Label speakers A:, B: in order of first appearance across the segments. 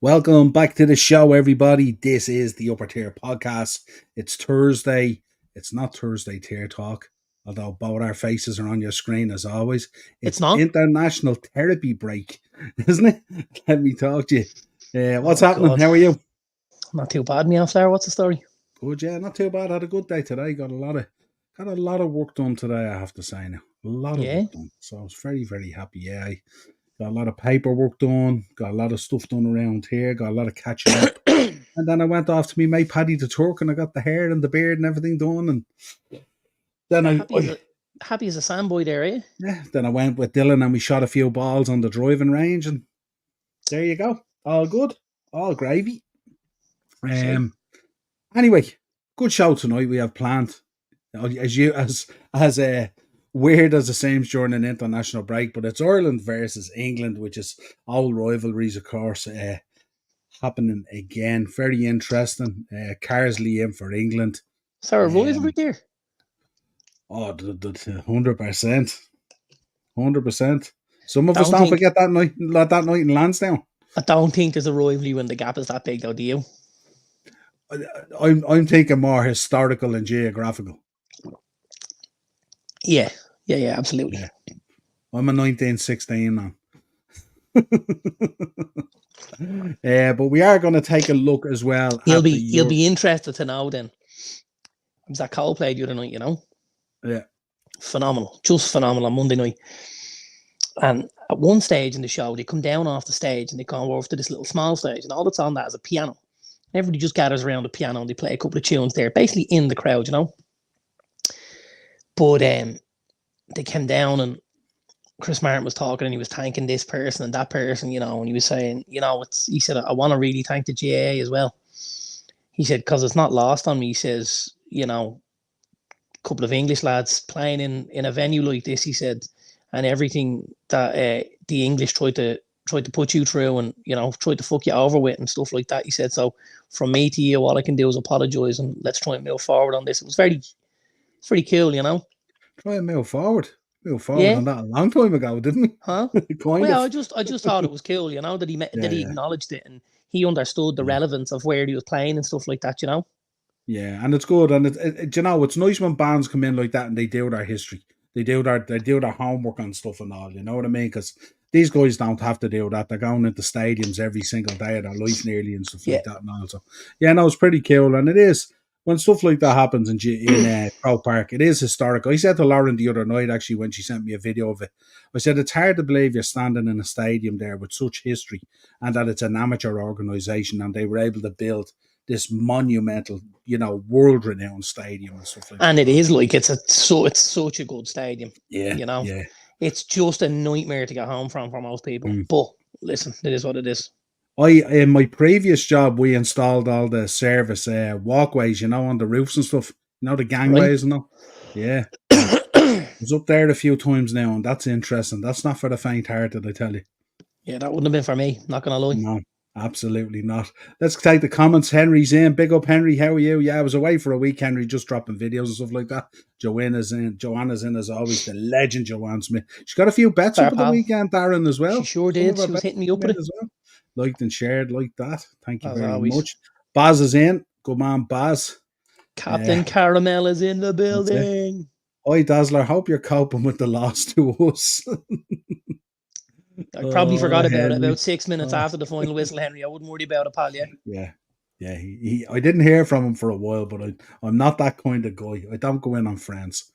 A: Welcome back to the show, everybody. This is the Upper Tier Podcast. It's Thursday. It's not Thursday Tier Talk, although both our faces are on your screen as always.
B: It's
A: It's
B: not.
A: International Therapy Break, isn't it? Let me talk to you. What's
B: Oh
A: happening?
B: God,
A: How are you?
B: not too bad. Me on Flower. What's the story?
A: Good, yeah, not too bad. Had a good day today. Got a lot of work done today, I have to say now. A lot of
B: Yeah.
A: work done. So I was very, very happy. Yeah, I got a lot of paperwork done, got a lot of stuff done around here, got a lot of catching up. And then I went off to me mate Paddy the Turk, and I got the hair and the beard and everything done. And then I,
B: happy as
A: I
B: a happy as a sandboy there, eh?
A: yeah, then I went with Dylan and we shot a few balls on the driving range, and there you go, all good, all gravy.
B: See,
A: Anyway, good show tonight. We have planned as weird as it seems during an international break, but it's Ireland versus England, which is old rivalries, of course. Happening again, very interesting. Carsley in for England.
B: is there a rivalry
A: Um,
B: there?
A: Oh, 100%, 100%. Some of us
B: Don't
A: don't
B: think.
A: forget that night in Lansdowne.
B: I don't think there's a rivalry when the gap is that big, though. Do you?
A: I'm thinking more historical and geographical.
B: Yeah. Absolutely.
A: Yeah, I'm a 1916 man. But we are going to take a look as well.
B: You'll be interested to know. Then it was that Coldplay the other night.
A: Yeah.
B: Phenomenal, just phenomenal on Monday night. And at one stage in the show, they come down off the stage and they come over to this little small stage, and all that's on that is a piano. Everybody just gathers around the piano and they play a couple of tunes there, basically in the crowd, But they came down and Chris Martin was talking and he was thanking this person and that person, and he was saying, he said, I want to really thank the GAA as well. He said, because it's not lost on me. He says, a couple of English lads playing in a venue like this, he said, and everything that the English tried to put you through and, tried to fuck you over with and stuff like that. He said, so from me to you, all I can do is apologise and let's try and move forward on this. It was pretty cool,
A: Try and move forward.
B: Yeah.
A: On that a long time ago, didn't we?
B: Huh?
A: Kind
B: Well,
A: of.
B: I just thought it was cool, that he that he acknowledged it and he understood the relevance of where he was playing and stuff like that,
A: Yeah, and it's good, and it's nice when bands come in like that and they do their history, they do their homework on stuff and all. You know what I mean? Because these guys don't have to do that. They're going into stadiums every single day of their life nearly and stuff like that. And also, yeah, no, it's pretty cool, and it is when stuff like that happens in Croke Park. It is historical. I said to Lauren the other night, actually, when she sent me a video of it, I said it's hard to believe you're standing in a stadium there with such history, and that it's an amateur organisation, and they were able to build this monumental, world-renowned stadium and stuff like that.
B: And it is like it's such a good stadium.
A: Yeah, yeah.
B: It's just a nightmare to get home from for most people. But listen, it is what it is.
A: In my previous job, we installed all the service walkways, on the roofs and stuff. The gangways and all. Yeah. I was up there a few times now, and that's interesting. That's not for the faint-hearted, I tell you.
B: Yeah, that wouldn't have been for me. Not gonna lie.
A: No. Absolutely not. Let's take the comments. Henry's in. Big up, Henry. How are you? Yeah, I was away for a week, Henry, just dropping videos and stuff like that. Joanna's in as always. The legend, Joanne Smith. She's got a few bets over the weekend, Darren, as well.
B: She sure did. She was hitting me up with it.
A: As well. Liked and shared like that. Thank you very
B: always.
A: much. Baz is in. Good man, Baz.
B: Captain Caramel is in the building.
A: Oi, Dazzler. Hope you're coping with the loss to us.
B: I probably forgot about it about 6 minutes after the final whistle, Henry. I wouldn't worry about it, pal.
A: Yeah. He I didn't hear from him for a while, but I'm not that kind of guy. I don't go in on friends.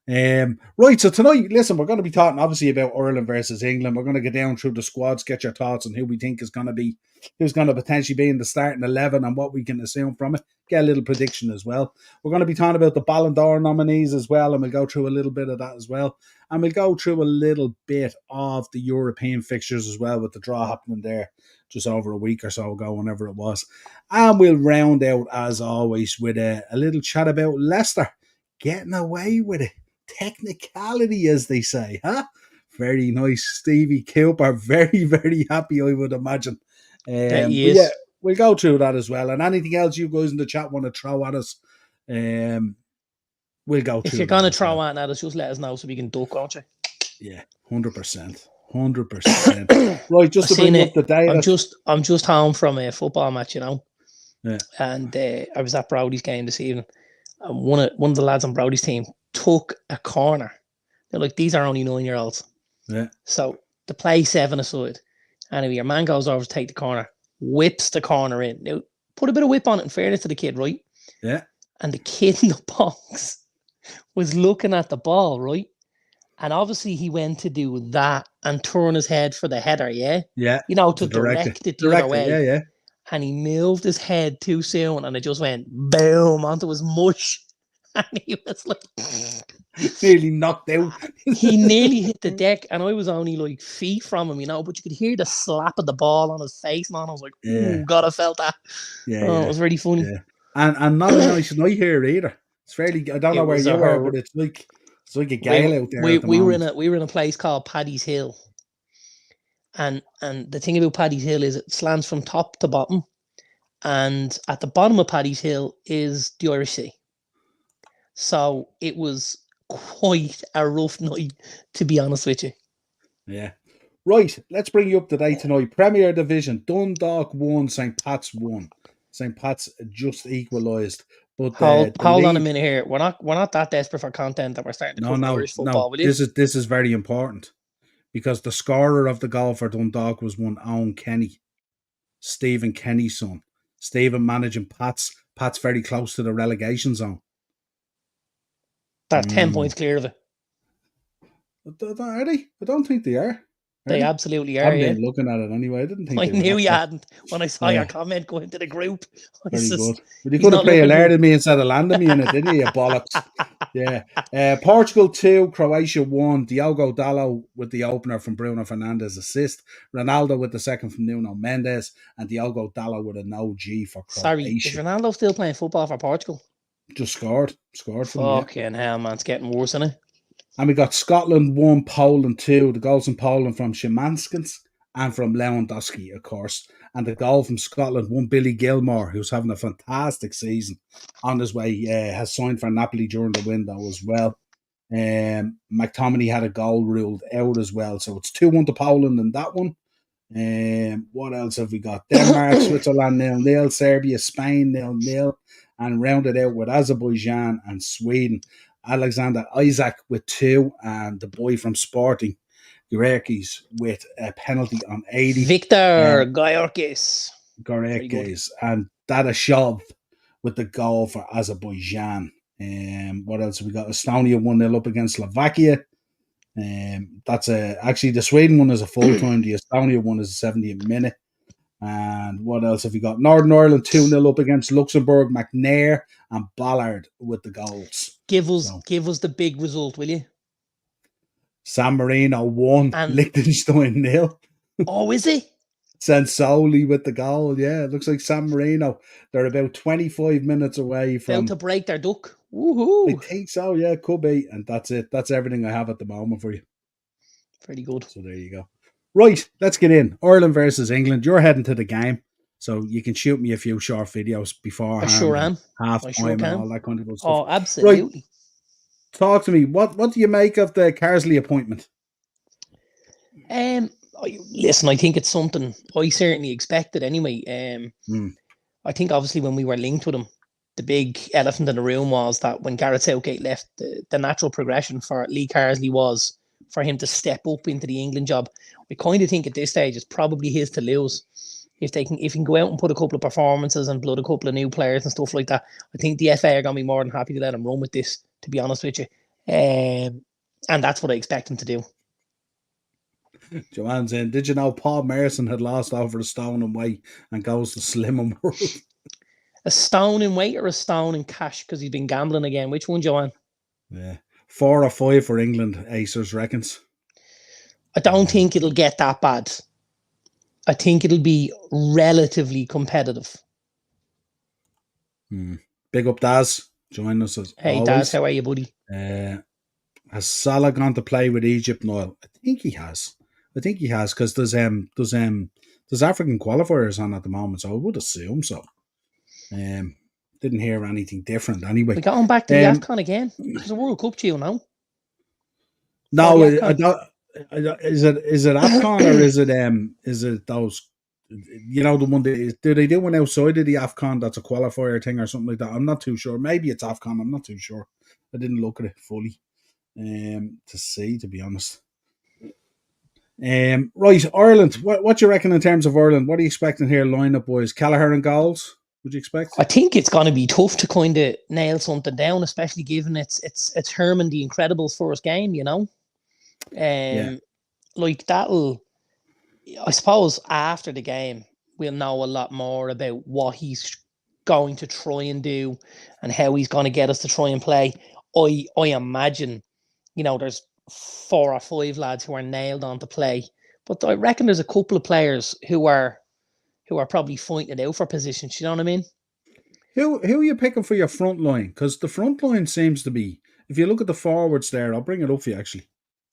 A: Right, so tonight, listen, we're going to be talking obviously about Ireland versus England. We're going to get down through the squads, get your thoughts on who we think is going to be, who's going to potentially be in the starting 11 and what we can assume from it. Get a little prediction as well. We're going to be talking about the Ballon d'Or nominees as well, and we'll go through a little bit of that as well. And we'll go through a little bit of the European fixtures as well, with the draw happening there just over a week or so ago, whenever it was. And we'll round out, as always, with a little chat about Leicester getting away with it. Technicality, as they say, huh? Very nice. Stevie Cooper, very, very happy, I would imagine.
B: Yeah,
A: we'll go through that as well. And anything else you guys in the chat want to throw at us, we'll go through.
B: If you're going to throw at us, just let us know so we can duck, won't you?
A: Yeah, 100%. 100%. Right, just
B: I
A: to
B: seen
A: bring you up
B: it.
A: to date.
B: I'm just home from a football match,
A: Yeah.
B: and I was at Brody's game this evening. And one of the lads on Brody's team took a corner. They're like, these are only 9-year-olds.
A: Yeah.
B: So the play 7 aside. Anyway, your man goes over to take the corner, whips the corner in. Now, put a bit of whip on it in fairness to the kid, right?
A: Yeah.
B: And the kid in the box was looking at the ball, right? And obviously he went to do that and turn his head for the header, yeah?
A: Yeah.
B: To direct it the other
A: Direct it,
B: way.
A: yeah.
B: And he moved his head too soon and it just went boom onto his mush. And he was like...
A: Nearly knocked out.
B: He nearly hit the deck and I was only like feet from him, but you could hear the slap of the ball on his face, man. I was like, ooh, God, I felt that.
A: Yeah.
B: It was really funny.
A: Yeah. And not a nice night here either. It's fairly, I don't know where you were, but it's like a gale out there at the moment.
B: We were in a place called Paddy's Hill. And the thing about Paddy's Hill is it slants from top to bottom. And at the bottom of Paddy's Hill is the Irish Sea. So it was quite a rough night, to be honest with you.
A: Yeah. Right, let's bring you up to date tonight. Premier Division, Dundalk 1, St. Pat's 1. St. Pat's just equalised. But
B: hold on a minute here. We're not that desperate for content that we're starting to cover Irish football, will you?
A: This is very important. Because the scorer of the goal for Dundalk was one Owen Kenny. Stephen Kenny's son. Stephen managing Pat's. Pat's very close to the relegation zone.
B: They're 10 points clear of it.
A: Are they? I don't think they are.
B: They absolutely are.
A: I haven't been looking at it anyway. I didn't think
B: I knew you hadn't when I saw your comment go into the group.
A: Very good. But you could have played alerted me instead of landing me in it, didn't you, bollocks? Yeah. Portugal 2, Croatia 1. Diogo Dalot with the opener from Bruno Fernandes assist. Ronaldo with the second from Nuno Mendes. And Diogo Dalot with an OG for Croatia.
B: Sorry, is Ronaldo still playing football for Portugal?
A: Just scored.
B: Fucking hell, man. It's getting worse, isn't it?
A: And we got Scotland 1, Poland 2. The goals from Poland from Szymanskis and from Lewandowski, of course. And the goal from Scotland 1, Billy Gilmore, who's having a fantastic season on his way, has signed for Napoli during the window as well. McTominay had a goal ruled out as well. So it's 2-1 to Poland in that one. What else have we got? Denmark, Switzerland 0-0, Serbia, Spain 0-0, and rounded out with Azerbaijan and Sweden. Alexander Isaac with 2, and the boy from Sporting, Gyökeres, with a penalty on 80.
B: Victor Gyökeres.
A: And Dadashov with the goal for Azerbaijan. What else have we got? Estonia 1-0 up against Slovakia. That's actually the Sweden one is a full time. The Estonia one is a 70th minute. And what else have we got? Northern Ireland 2-0 up against Luxembourg. McNair and Ballard with the goals.
B: Give us the big result, will you?
A: San Marino 1, Liechtenstein 0.
B: Oh, is it?
A: Sansoli with the goal. Yeah, it looks like San Marino. They're about 25 minutes away from...
B: About to break their duck. Woohoo!
A: I think so, yeah, could be. And that's it. That's everything I have at the moment for you.
B: Pretty good.
A: So there you go. Right, let's get in. Ireland versus England. You're heading to the game, so you can shoot me a few short videos beforehand.
B: I sure am.
A: Half time and all that kind of good stuff.
B: Oh, absolutely.
A: Right. Talk to me. What do you make of the Carsley appointment?
B: Listen, I think it's something I certainly expected anyway. I think obviously when we were linked with him, the big elephant in the room was that when Gareth Southgate left, the natural progression for Lee Carsley was for him to step up into the England job. We kind of think at this stage it's probably his to lose. If he can go out and put a couple of performances and blood a couple of new players and stuff like that, I think the FA are going to be more than happy to let him run with this, to be honest with you. And that's what I expect him to do.
A: Joanne's in. Did you know Paul Merson had lost over a stone in weight and goes to Slim and World?
B: A stone in weight or a stone in cash because he's been gambling again? Which one, Joanne?
A: Yeah. 4 or 5 for England, Acers reckons.
B: I don't think it'll get that bad. I think it'll be relatively competitive.
A: Big up, Daz. Join us as
B: Hey,
A: always.
B: Daz, how are you, buddy?
A: Has Salah gone to play with Egypt, Niall? I think he has because there's African qualifiers on at the moment, so I would assume so. Didn't hear anything different anyway.
B: We got on back to the AFCON again. There's a World Cup to you now.
A: No, Is it AFCON or is it those, the one that do they do one outside of the AFCON that's a qualifier thing or something like that? I'm not too sure. Maybe it's AFCON. I'm not too sure. I didn't look at it fully to see, to be honest. Right, Ireland. What do you reckon in terms of Ireland? What are you expecting here, lineup boys? Callagher and goals? Would you expect?
B: I think it's going to be tough to kind of nail something down, especially given it's Herman the Incredible's first game.
A: Yeah.
B: Like that'll. I suppose after the game we'll know a lot more about what he's going to try and do and how he's going to get us to try and play. I imagine, there's 4 or 5 lads who are nailed on to play, but I reckon there's a couple of players who are probably fighting it out for positions. You know what I mean?
A: Who are you picking for your front line? Because the front line seems to be, if you look at the forwards there, I'll bring it up for you actually.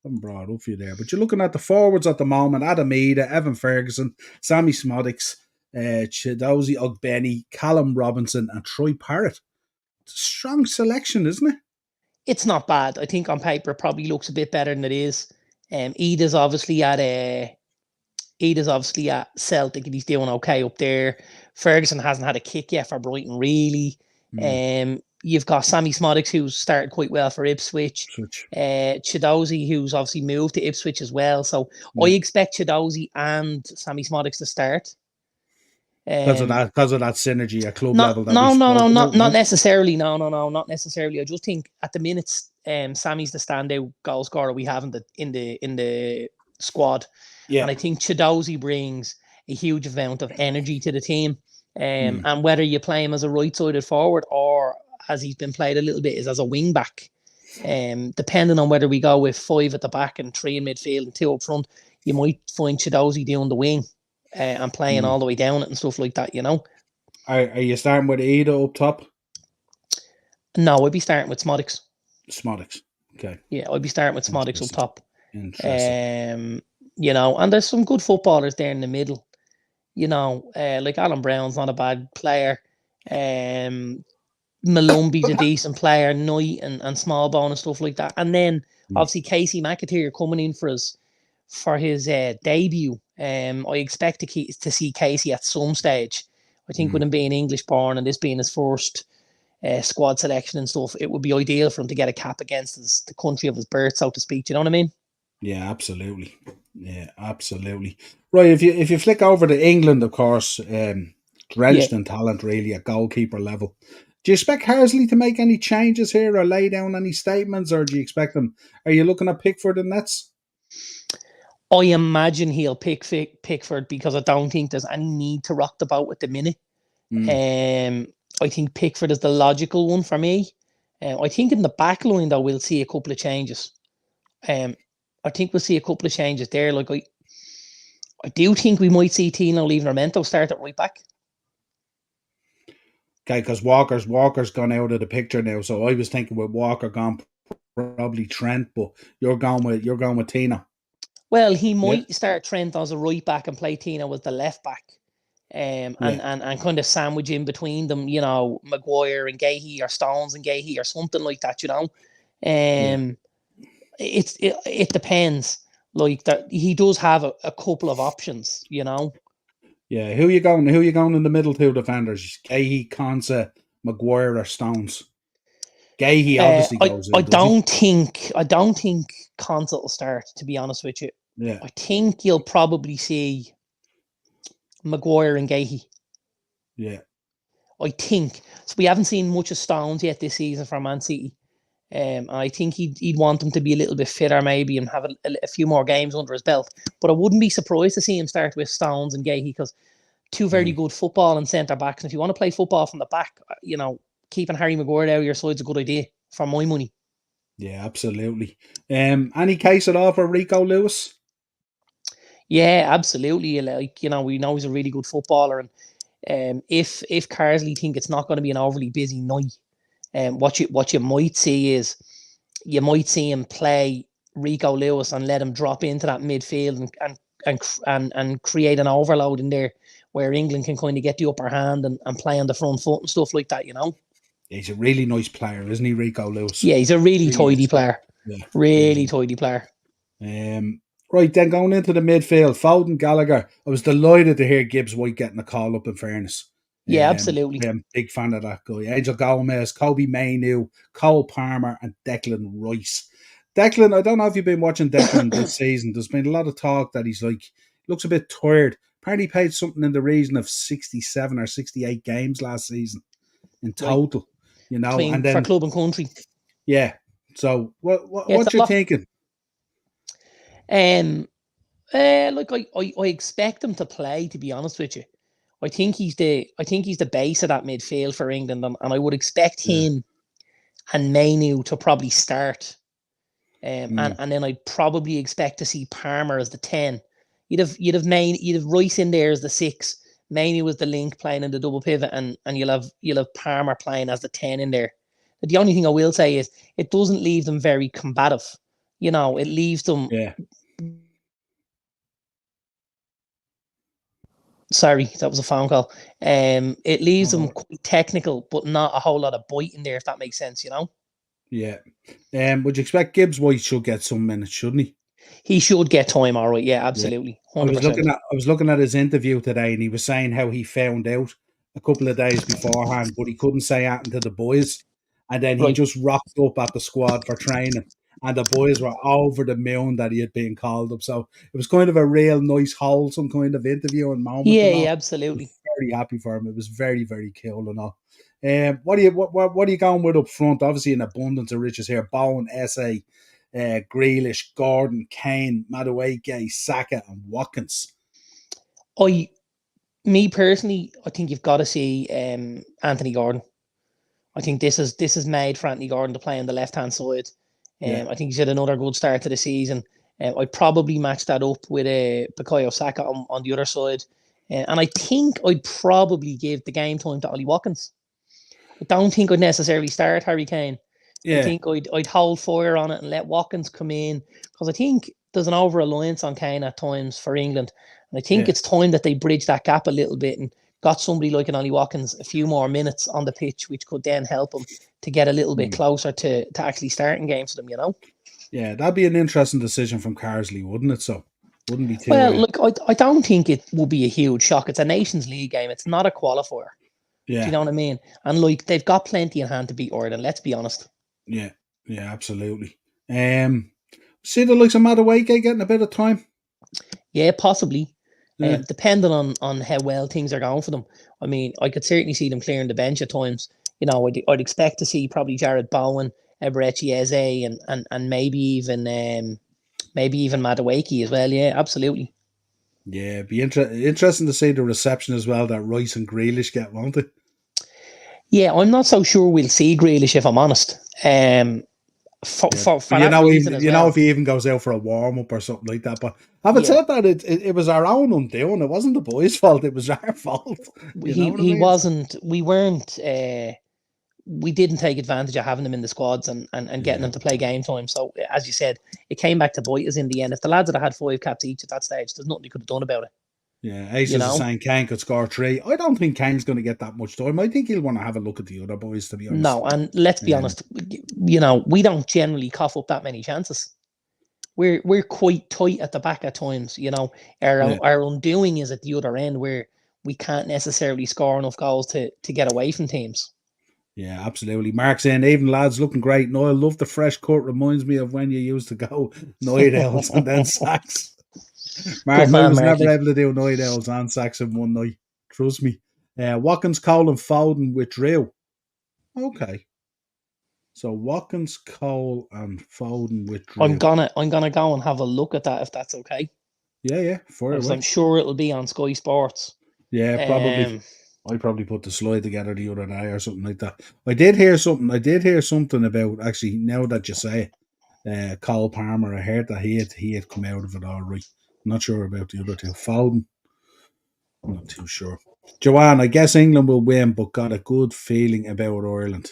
A: I haven't brought it up for you there, but you're looking at the forwards at the moment: Adam Ida, Evan Ferguson, Sammy Smodics, Chidozie Ogbenny, Callum Robinson, and Troy Parrott. It's a strong selection, isn't it?
B: It's not bad. I think on paper it probably looks a bit better than it is. Ida's obviously at Celtic and he's doing okay up there. Ferguson hasn't had a kick yet for Brighton, really. You've got Sammy Smodics, who's started quite well for Ipswich. Chidozie, who's obviously moved to Ipswich as well. So I expect Chidozie and Sammy Smodics to start.
A: Because of that synergy at club level.
B: Not necessarily. No, not necessarily. I just think at the minute, Sammy's the standout goal scorer we have in the squad. Yeah. And I think Chidozie brings a huge amount of energy to the team. And whether you play him as a right-sided forward or as he's been played a little bit is as a wing back, depending on whether we go with 5 at the back and 3 in midfield and 2 up front, you might find Chidozie doing the wing and playing all the way down it and stuff like that,
A: Are you starting with Ida up top?
B: No, I'd be starting with Smodics.
A: Okay.
B: Yeah, I'd be starting with Smodics up top.
A: Interesting.
B: And there's some good footballers there in the middle. Like Alan Brown's not a bad player. Malumbi's a decent player. Knight and Smallbone and stuff like that. And then obviously Casey McAteer coming in for his debut. I expect to see Casey at some stage. I think with him being English born and this being his first squad selection and stuff, it would be ideal for him to get a cap against the country of his birth, so to speak. Do you know what I mean?
A: Yeah, absolutely. Right, if you flick over to England, of course, drenched in talent really at goalkeeper level. Do you expect Harsley to make any changes here or lay down any statements, or do you expect them? Are you looking at Pickford and Nets?
B: I imagine he'll pick Pickford because I don't think there's any need to rock the boat at the minute. I think Pickford is the logical one for me. I think in the back line, though, we'll see a couple of changes. I think we'll see a couple of changes there. Like I do think we might see Tino Livramento start at right back.
A: Okay, because Walker's gone out of the picture now. So I was thinking with Walker gone, probably Trent, but you're going with Tino.
B: Well, he might start Trent as a right back and play Tino as the left back. And kind of sandwich in between them, Maguire and Gahey or Stones and Gahey or something like that, It depends. Like that, he does have a couple of options,
A: Yeah, who are you going in the middle two defenders? Gahey, Konsa, Maguire or Stones? Gahey obviously goes in.
B: I don't think Konsa will start, to be honest with you.
A: Yeah.
B: I think you'll probably see Maguire and Gahey.
A: Yeah.
B: I think. So we haven't seen much of Stones yet this season for Man City. I think he'd want him to be a little bit fitter maybe and have a few more games under his belt. But I wouldn't be surprised to see him start with Stones and Gahey because 2 very good football and centre backs. And if you want to play football from the back, keeping Harry Maguire out of your side is a good idea for my money.
A: Yeah, absolutely. Any case at all for Rico Lewis?
B: Yeah, absolutely. Like, we know he's a really good footballer. And if Carsley think it's not going to be an overly busy night, what you might see is you might see him play Rico Lewis and let him drop into that midfield and create an overload in there where England can kind of get the upper hand and play on the front foot and stuff like that,
A: He's a really nice player, isn't he, Rico Lewis?
B: Yeah, he's a really tidy player. Yeah, really tidy player.
A: Right, then going into the midfield, Foden, Gallagher. I was delighted to hear Gibbs White getting a call up, in fairness.
B: Yeah, absolutely.
A: I'm a big fan of that guy. Angel Gomez, Kobe Mainu, Cole Palmer, and Declan Rice. Declan, I don't know if you've been watching Declan this season. There's been a lot of talk that he's like, looks a bit tired. Apparently, he played something in the region of 67 or 68 games last season in
B: Right.
A: total, and
B: Between for
A: then,
B: club and country.
A: yeah. So,
B: Yeah, it's
A: what
B: a
A: you
B: lot.
A: thinking?
B: Like I expect him to play, to be honest with you. I think he's the base of that midfield for England, and I would expect
A: Yeah.
B: him and Mainu to probably start.
A: Mm,
B: And then I'd probably expect to see Palmer as the 10. You'd have Rice in there as the 6. Mainu was the link playing in the double pivot, and you'll have Palmer playing as the 10 in there. But the only thing I will say is it doesn't leave them very combative. It leaves them.
A: yeah.
B: Sorry, that was a phone call. It leaves them
A: Oh,
B: quite technical, but not a whole lot of bite in there, if that makes sense.
A: yeah. Would you expect Gibbs White should get some minutes, shouldn't he?
B: He should get time, all right. Yeah,
A: Yeah.
B: absolutely.
A: I was looking
B: 100%.
A: at I was looking at his interview today, and he was saying how he found out a couple of days beforehand, but he couldn't say anything to the boys. And then he
B: Right.
A: just rocked up at the squad for training, and the boys were over the moon that he had been called up. So it was kind of a real nice, wholesome kind of interview and moment
B: Yeah,
A: and
B: yeah,
A: all. I was
B: absolutely.
A: very happy for him. It was very, very cool and all. What are you going with up front? Obviously, an abundance of riches here. Bowen, Essay, Grealish, Gordon, Kane, Madueke, Saka, and Watkins.
B: I, Me personally, I think you've got to see Anthony Gordon. I think this is made for Anthony Gordon to play on the left hand side.
A: Yeah,
B: I think he's had another good start to the season. I'd probably match that up with Bukayo Saka on the other side. And I think I'd probably give the game time to Ollie Watkins. I don't think I'd necessarily start Harry Kane. I
A: yeah,
B: think I'd hold fire on it and let Watkins come in, because I think there's an over reliance on Kane at times for England, and I think
A: yeah.
B: it's time that they bridge that gap a little bit and got somebody like an Ollie Watkins a few more minutes on the pitch, which could then help him to get a little bit
A: Mm.
B: closer to actually starting games for them.
A: Yeah, that'd be an interesting decision from Carsley, wouldn't it? So, wouldn't be too.
B: Well, look, I don't think it will be a huge shock. It's a Nations League game. It's not a qualifier. Do you
A: Yeah,
B: know what I mean? And like they've got plenty in hand to beat Ireland. Let's be honest.
A: yeah, yeah, absolutely. See the likes of Madueke getting a bit of time.
B: Yeah, possibly.
A: Yeah,
B: Depending on how well things are going for them. I mean, I could certainly see them clearing the bench at times. I'd expect to see probably Jared Bowen, Eberechi Eze, and maybe even Madueke as well. Yeah, absolutely.
A: yeah. It'd be interesting to see the reception as well that Rice and Grealish get, won't it?
B: Yeah, I'm not so sure we'll see Grealish, if I'm honest. For,
A: Yeah,
B: for,
A: but
B: for that reason as
A: if
B: well.
A: he even goes out for a warm up or something like that. But having
B: Yeah,
A: said that, it was our own undoing. It wasn't the boys' fault. It was our fault. You know
B: he
A: what I
B: he
A: mean?
B: wasn't. We didn't take advantage of having them in the squads and getting
A: Yeah,
B: them to play game time. So, as you said, it came back to bite us in the end. If the lads had had 5 caps each at that stage, there's nothing you could have done about it.
A: yeah.
B: You
A: Aces are
B: know?
A: saying Kane could score 3. I don't think Kane's going to get that much time. I think he'll want to have a look at the other boys, to be honest.
B: No, and let's be
A: Um,
B: honest, we don't generally cough up that many chances. We're quite tight at the back at times. Our
A: yeah,
B: our undoing is at the other end, where we can't necessarily score enough goals to get away from teams.
A: yeah, absolutely. Mark saying, even lads looking great. Noel, love the fresh cut. Reminds me of when you used to go night owls and then sacks.
B: Good
A: Mark, I
B: man,
A: was never
B: Marky.
A: able to do night owls and sacks in one night. Trust me. Watkins, Cole, and Foden withdrew. Okay. So Watkins, Cole, and Foden
B: I'm
A: withdrew.
B: gonna I'm gonna go and have a look at that, if that's okay,
A: Yeah, yeah, fire
B: because I'm
A: away.
B: sure it'll be on Sky Sports.
A: Yeah, probably.
B: Um,
A: I probably put the slide together the other day or something like that. I did hear something. I did hear something about, actually, now that you say it, Cole Palmer. I heard that he had come out of it all right. Not sure about the other two. Foden, I'm not too sure. Joanne, I guess England will win, but got a good feeling about Ireland.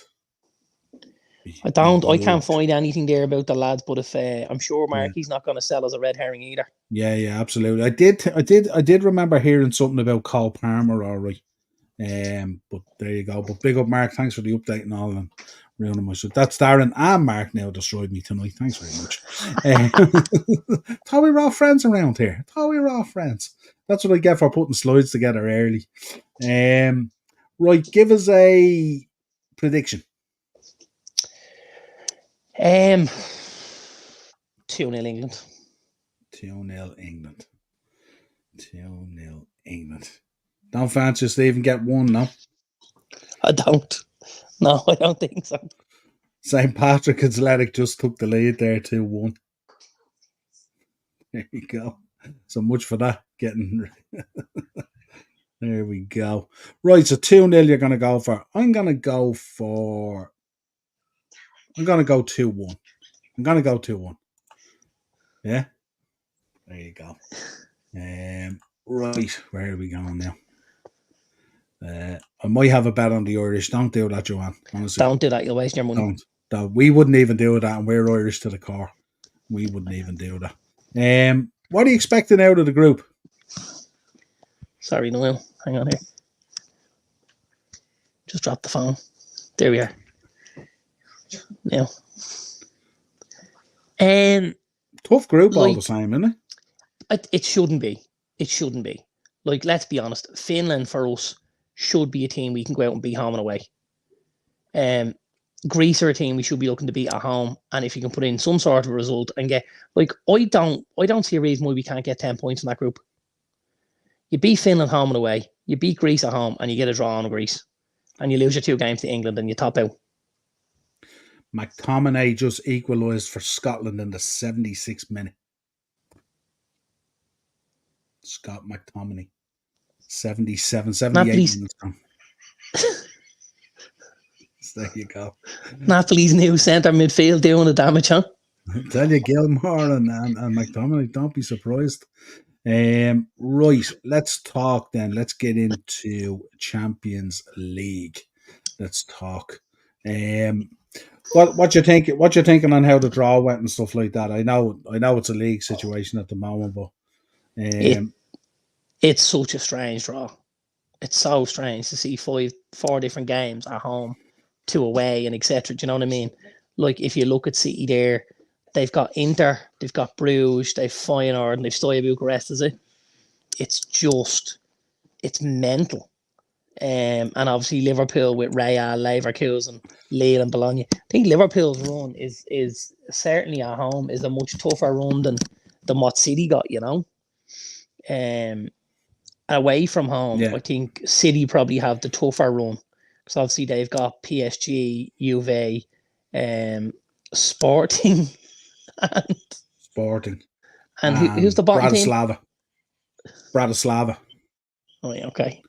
B: I
A: You
B: can't
A: would.
B: find anything there about the lads, but if I'm sure
A: Yeah.
B: Marky's not going to sell as a red herring either.
A: Yeah, yeah, absolutely. I did remember hearing something about Cole Palmer, all right. But there you go. But big up, Mark. Thanks for the update and all. And ruining my show. That's Darren and Mark now destroyed me tonight. Thanks very much. Thought we were all friends around here. Thought we were all friends. That's what I get for putting slides together early. Right, give us a prediction.
B: 2-0 England.
A: 2-0 England. 2-0 England. Don't fancy us to even get one, no?
B: I don't. No, I don't think so.
A: St. Patrick Athletic just took the lead there 2-1. There you go. So much for that. Getting there we go. Right, so 2-0 you're going to go for. I'm going to go 2-1. I'm going to go 2-1. Yeah? There you go. Right, where are we going now? I might have a bet on the Irish. Don't do that, Joanne. Honestly.
B: Don't do that. You'll waste your money.
A: Don't. We wouldn't even do that, and we're Irish to the core. We wouldn't even do that. What are you expecting out of the group?
B: Sorry, Niall. Hang on here. Just dropped the phone. There we are. Now.
A: Tough group all the same, isn't
B: it? It shouldn't be. It shouldn't be. Like, let's be honest. Finland, for us, should be a team we can go out and beat home and away. Greece are a team we should be looking to beat at home, and if you can put in some sort of result and get, like, I don't see a reason why we can't get 10 points in that group. You beat Finland home and away, you beat Greece at home, and you get a draw on Greece, and you lose your 2 games to England, and you top out.
A: McTominay just equalised for Scotland in the 76th minute. Scott McTominay. 77, 78 minutes. There you go.
B: Napoli's new centre midfield doing the damage, huh?
A: I tell you, Gilmore and McTominay, don't be surprised. Right, let's talk then. Let's get into Champions League. Let's talk. What you think? What you thinking on how the draw went and stuff like that? I know it's a league situation at the moment, but
B: it's such a strange draw. It's so strange to see 4 different games at home, 2 away, and etc. Do you know what I mean? Like, if you look at City there, they've got Inter, they've got Bruges, they've Feyenoord, and they've Steaua Bucharest, is it? It's mental. And obviously Liverpool with Real, Leverkusen, Lille and Bologna. I think Liverpool's run is certainly at home is a much tougher run than what City got, you know? Away from home, I think City probably have the tougher run. Because obviously they've got PSG, Juve, Sporting, and who's the bottom
A: Bratislava.
B: team?
A: Bratislava.
B: Oh, yeah, okay.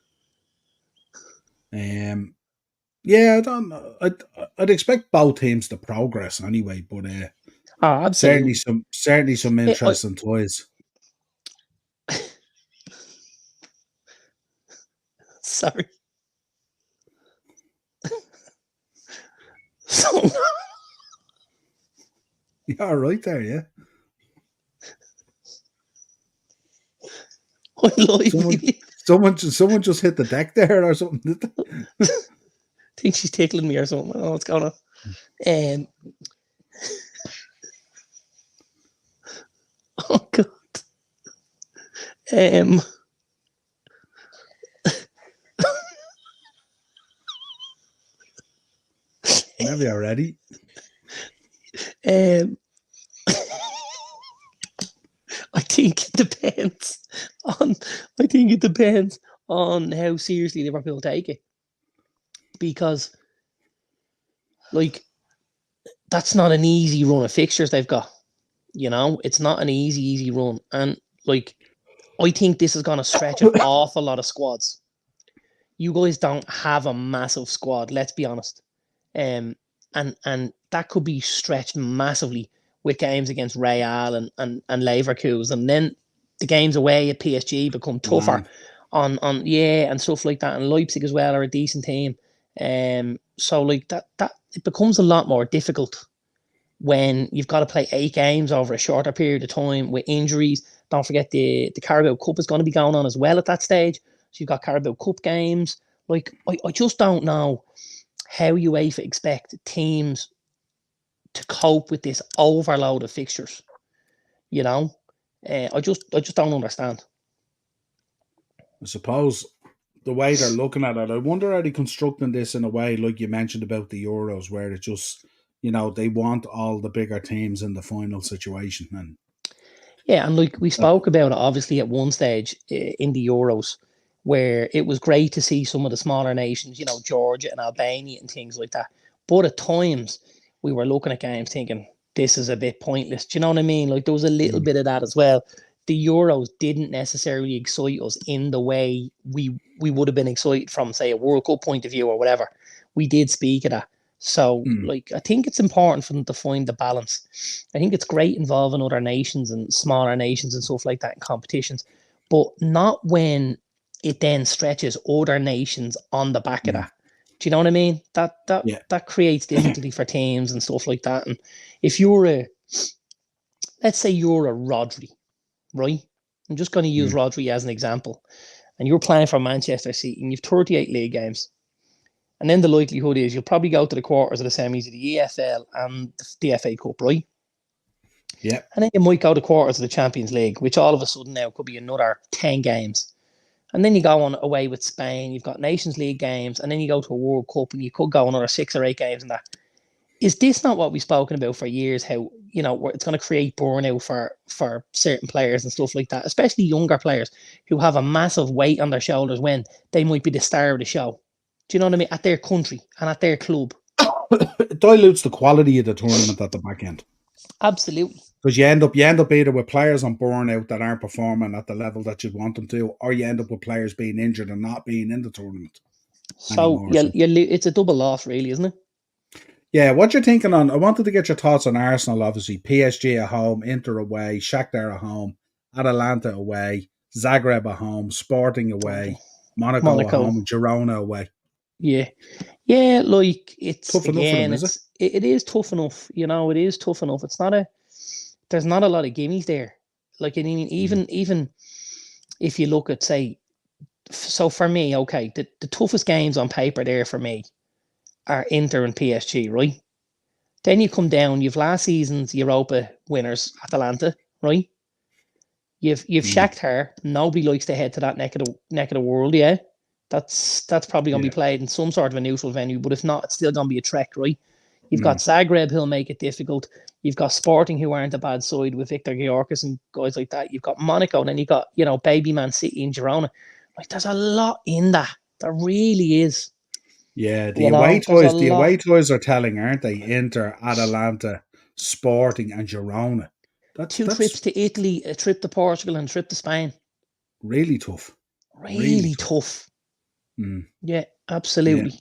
A: Yeah, I'd expect both teams to progress anyway, but certainly some interesting toys.
B: Sorry. So
A: you're right there, yeah. Someone just hit the deck there or something.
B: I think she's tickling me or something. I don't know what's going on. Oh God.
A: Whenever you're ready.
B: I think it depends on how seriously Liverpool take it. Because, like, that's not an easy run of fixtures they've got. You know, it's not an easy run. And, like, I think this is going to stretch an awful lot of squads. You guys don't have a massive squad, let's be honest. And that could be stretched massively with games against Real and Leverkusen. And then the games away at PSG become tougher and stuff like that. And Leipzig as well are a decent team. So like that it becomes a lot more difficult when you've got to play 8 games over a shorter period of time with injuries. Don't forget the Carabao Cup is going to be going on as well at that stage. So you've got Carabao Cup games. Like, I just don't know how UEFA expect teams to cope with this overload of fixtures. You know, I just don't understand.
A: I suppose the way they're looking at it, I wonder are they constructing this in a way like you mentioned about the Euros, where it just they want all the bigger teams in the final situation, and
B: Yeah, and like we
A: that,
B: spoke about it, obviously at one stage in the Euros, where it was great to see some of the smaller nations, Georgia and Albania and things like that. But at times, we were looking at games thinking this is a bit pointless. Do you know what I mean? Like there was a little bit of that as well. The Euros didn't necessarily excite us in the way we would have been excited from, say, a World Cup point of view or whatever. We did speak of that. So, like, I think it's important for them to find the balance. I think it's great involving other nations and smaller nations and stuff like that in competitions, but not when it then stretches other nations on the back of that. Do you know what I mean? That creates difficulty for teams and stuff like that. And if let's say you're a Rodri, right? I'm just going to use Rodri as an example. And you're playing for Manchester City and you've 38 league games. And then the likelihood is you'll probably go to the quarters of the semis of the EFL and the FA Cup, right?
A: Yeah.
B: And then you might go to quarters of the Champions League, which all of a sudden now could be another 10 games. And then you go on away with Spain, you've got Nations League games, and then you go to a World Cup and you could go another 6 or 8 games and that. Is this not what we've spoken about for years? How, it's going to create burnout for certain players and stuff like that, especially younger players who have a massive weight on their shoulders when they might be the star of the show. Do you know what I mean? At their country and at their club.
A: It dilutes the quality of the tournament at the back end.
B: Absolutely.
A: Because you end up either with players on burnout that aren't performing at the level that you'd want them to, or you end up with players being injured and not being in the tournament
B: So, it's a double loss, really, isn't it?
A: Yeah, what you're thinking on? I wanted to get your thoughts on Arsenal. Obviously, PSG at home, Inter away, Shakhtar at home, Atalanta away, Zagreb at home, Sporting away, Monaco at home, and Girona away.
B: Yeah, like it's tough again. Them, it is tough enough. It is tough enough. There's not a lot of gimmies there. Like I mean, even if you look at say, so for me, okay, the toughest games on paper there for me are Inter and PSG, right? Then you come down. You've last season's Europa winners, Atalanta, right? You've Shakhtar. Nobody likes to head to that neck of the world, yeah. That's probably going to be played in some sort of a neutral venue, but if not, it's still going to be a trek, right? You've got Zagreb, who'll make it difficult. You've got Sporting, who aren't a bad side with Victor Gyorkas and guys like that. You've got Monaco, and then you've got, baby Man City and Girona. Like, there's a lot in that. There really is.
A: Yeah, the away toys are telling, aren't they? Inter, Atalanta, Sporting, and Girona.
B: That's trips to Italy, a trip to Portugal, and a trip to Spain.
A: Really tough.
B: Really tough. Yeah, absolutely.
A: Yeah.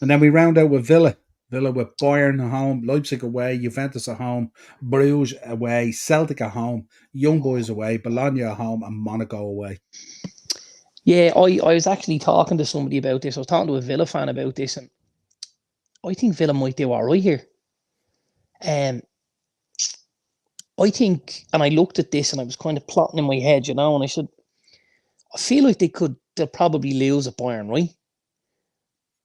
A: And then we round out with Villa. Villa with Bayern at home, Leipzig away, Juventus at home, Bruges away, Celtic at home, Young Boys away, Bologna at home, and Monaco away.
B: Yeah, I was actually talking to somebody about this. I was talking to a Villa fan about this, and I think Villa might do all right here. I think, and I looked at this and I was kind of plotting in my head, and I said, I feel like they'll probably lose at Bayern, right?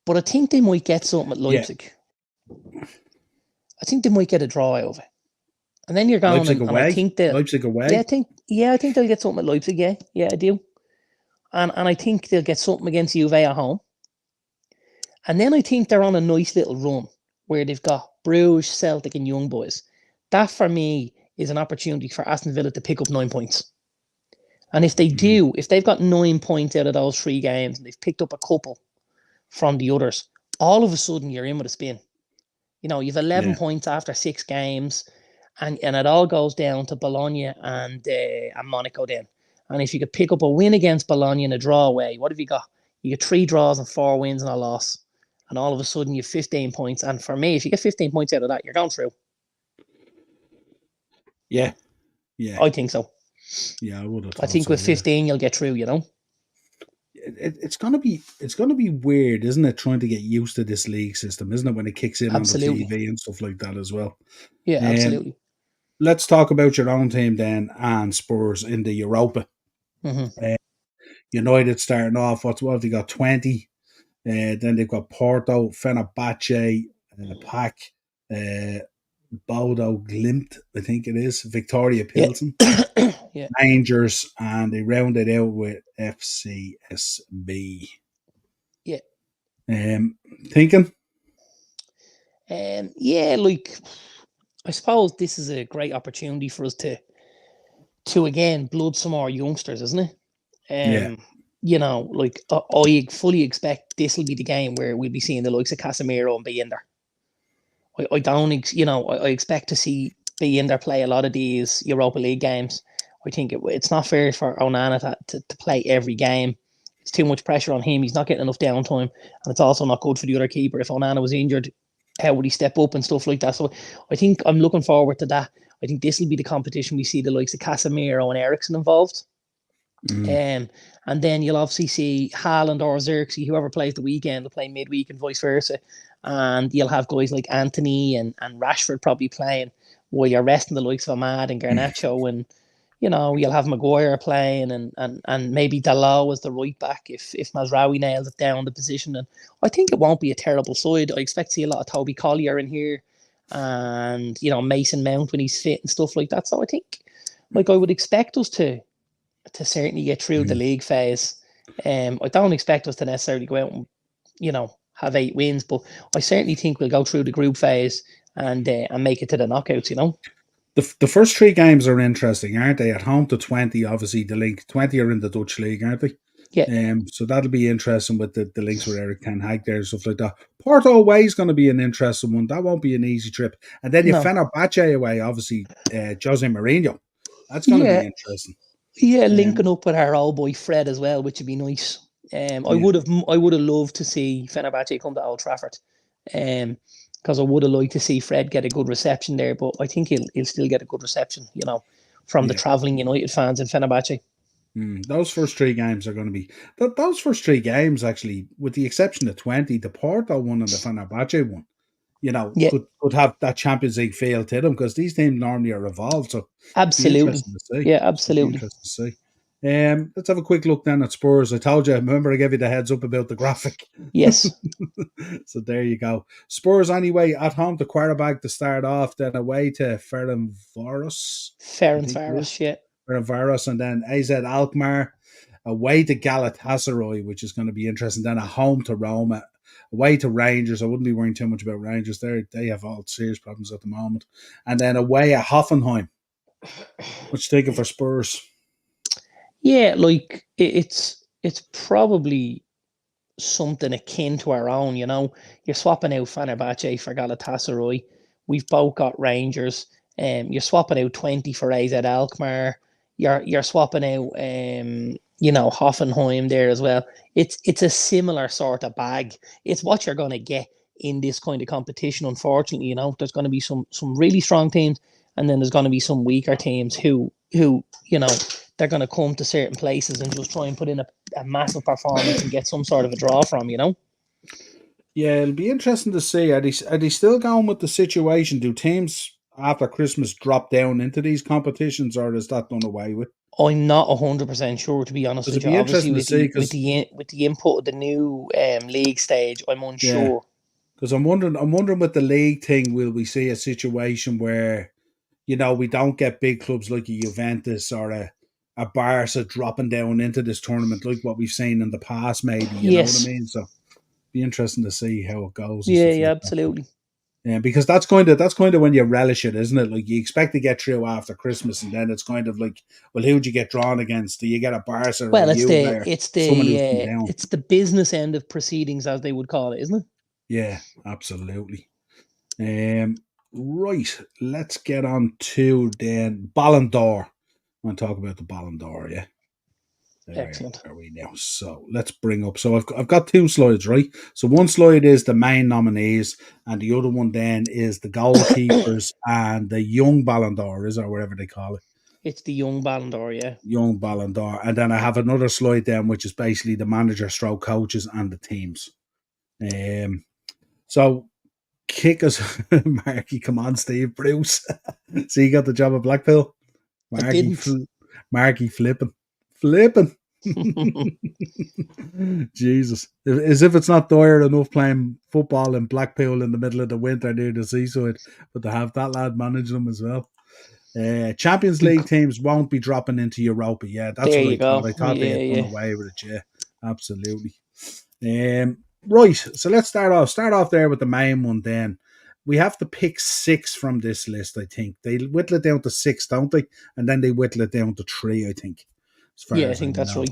B: But I think they might get something at Leipzig. Yeah. I think they might get a draw out of it. And then you're going
A: Leipzig
B: and
A: away?
B: I think
A: Leipzig away?
B: Yeah, I think they'll get something at Leipzig, yeah. Yeah, I do. And I think they'll get something against Juve at home. And then I think they're on a nice little run where they've got Bruges, Celtic, and Young Boys. That, for me, is an opportunity for Aston Villa to pick up 9 points. And if they do, if they've got 9 points out of those 3 games and they've picked up a couple from the others, all of a sudden you're in with a spin. You've 11 points after 6 games, and it all goes down to Bologna and Monaco then. And if you could pick up a win against Bologna and a draw away, what have you got? You get 3 draws and 4 wins and a loss. And all of a sudden you have 15 points. And for me, if you get 15 points out of that, you're going through.
A: Yeah.
B: I think so.
A: Yeah, I would have.
B: I think with 15 you'll get through,
A: It's gonna be weird, isn't it? Trying to get used to this league system, isn't it? When it kicks in on the TV and stuff like that as well.
B: Yeah, absolutely.
A: Let's talk about your own team then, and Spurs in the Europa. United starting off. What have they got? 20. Then they've got Porto, Fenerbahce, Pack, Bodo Glimt, I think it is, Victoria
B: Yeah.
A: Pilsen,
B: Yeah.
A: Rangers, and they rounded out with FCSB.
B: Yeah.
A: Thinking?
B: Yeah, like I suppose this is a great opportunity for us to again blood some more youngsters, isn't it?
A: Yeah.
B: Like I fully expect this will be the game where we'll be seeing the likes of Casemiro and be in there. I don't, I expect to see be in there play a lot of these Europa League games. I think it's not fair for Onana to play every game. It's too much pressure on him. He's not getting enough downtime, and it's also not good for the other keeper. If Onana was injured, how would he step up and stuff like that? So I think I'm looking forward to that. I think this will be the competition we see the likes of Casemiro and Eriksen involved. And then you'll obviously see Haaland or Xerxes, whoever plays the weekend, will play midweek and vice versa. And you'll have guys like Anthony and Rashford probably playing while you're resting the likes of Ahmad and Garnacho. And, you'll have Maguire playing and maybe Dalot as the right back if Mazraoui nails it down the position. And I think it won't be a terrible side. I expect to see a lot of Toby Collier in here and, Mason Mount when he's fit and stuff like that. So I think, like, I would expect us to certainly get through the league phase. I don't expect us to necessarily go out and, have 8 wins, but I certainly think we'll go through the group phase and make it to the knockouts,
A: The first 3 games are interesting, aren't they? At home to 20, obviously the link 20 are in the Dutch league, aren't they?
B: Yeah.
A: So that'll be interesting with the links with Eric Ten Hag there and stuff like that. Porto away is going to be an interesting one. That won't be an easy trip. And then you
B: No.
A: Fenerbahce away, obviously, Jose Mourinho. That's going to be interesting.
B: Yeah, linking up with our old boy Fred as well, which would be nice. I would have loved to see Fenerbahce come to Old Trafford. Because I would have liked to see Fred get a good reception there, but I think he'll still get a good reception, from the travelling United fans in Fenerbahce.
A: Those first 3 games are going to be those first 3 games, actually, with the exception of 20, the Porto one and the Fenerbahce one, could have that Champions League feel to them because these teams normally are evolved. So be
B: absolutely,
A: interesting to see.
B: Yeah, absolutely.
A: Interesting to see. Let's have a quick look then at Spurs. I told you, remember I gave you the heads up about the graphic.
B: Yes.
A: So there you go. Spurs anyway at home to Qarabag to start off, then away to Ferencvaros.
B: Yeah.
A: Ferencvaros, and then AZ Alkmaar, away to Galatasaray, which is going to be interesting. Then at home to Roma, away to Rangers. I wouldn't be worrying too much about Rangers. They have all serious problems at the moment. And then away at Hoffenheim. What's you thinking for Spurs?
B: Yeah, like it's probably something akin to our own, You're swapping out Fenerbahce for Galatasaray. We've both got Rangers. You're swapping out 20 for AZ Alkmaar. You're swapping out Hoffenheim there as well. It's a similar sort of bag. It's what you're gonna get in this kind of competition, unfortunately. There's gonna be some really strong teams, and then there's gonna be some weaker teams who they're going to come to certain places and just try and put in a massive performance and get some sort of a draw from,
A: Yeah, it'll be interesting to see. Are they still going with the situation? Do teams after Christmas drop down into these competitions, or is that done away with?
B: I'm not 100% sure, to be honest with you.
A: Be
B: Obviously,
A: with
B: the input of the new league stage, I'm unsure.
A: Because I'm wondering with the league thing, will we see a situation where we don't get big clubs like a Juventus or a Barca dropping down into this tournament like what we've seen in the past, maybe, you know what I mean? So be interesting to see how it goes.
B: Yeah, absolutely.
A: Yeah, because that's kind of when you relish it, isn't it? Like you expect to get through after Christmas, and then it's kind of like, well, who'd you get drawn against? Do you get a Barca or a Juve or someone who's come down?
B: It's the business end of proceedings, as they would call it, isn't it?
A: Yeah, absolutely. Right, let's get on to then Ballon d'Or. I want to talk about the Ballon d'Or, yeah.
B: Excellent.
A: There we now. So let's bring up. So I've got 2 slides, right? So one slide is the main nominees, and the other one then is the goalkeepers and the young Ballon d'Or, or whatever they call it.
B: It's the young Ballon d'Or, yeah.
A: Young Ballon d'Or, and then I have another slide then, which is basically the manager, stroke coaches, and the teams. So kick us, Marky. Come on, Steve Bruce. So you got the job at Blackpool. Marky flipping. Jesus. As if it's not dire enough playing football in Blackpool in the middle of the winter near the seaside, but to have that lad manage them as well. Champions League teams won't be dropping into Europa. Yeah, that's
B: There
A: what
B: you
A: I thought.
B: go.
A: I thought they
B: Yeah,
A: had done
B: yeah.
A: away with it. Yeah, absolutely. Right. So let's start off. Start off there with the main one. Then we have to pick 6 from this list. I think they whittle it down to 6, don't they? And then they whittle it down to 3. I think, as far
B: Yeah, I
A: as I
B: think that's
A: know.
B: right.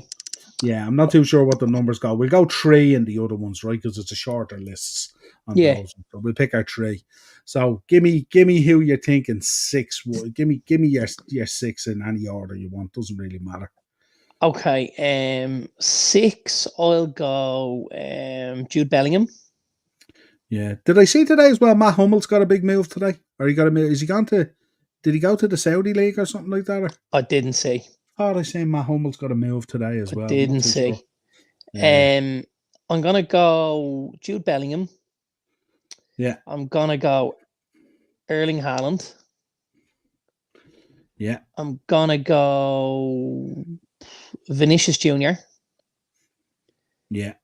A: Yeah, I'm not too sure what the numbers go. We'll go 3 in the other ones, right? Because it's a shorter lists on
B: Yeah.
A: those. So we'll pick our 3. So give me who you're thinking 6. Give me your 6 in any order you want. Doesn't really matter.
B: Okay. 6. I'll go. Jude Bellingham.
A: Yeah. Did I see today as well? Matt Hummel's got a big move today. Or he got a move? Is he gone to? Did he go to the Saudi League or something like that? Or?
B: I didn't see.
A: Oh, they say Matt Hummel's got a move today as
B: I
A: well. I'm not
B: didn't
A: too sure.
B: see.
A: Yeah.
B: I'm gonna go Jude Bellingham.
A: Yeah.
B: I'm gonna go Erling Haaland.
A: Yeah.
B: I'm gonna go Vinicius Jr.
A: Yeah.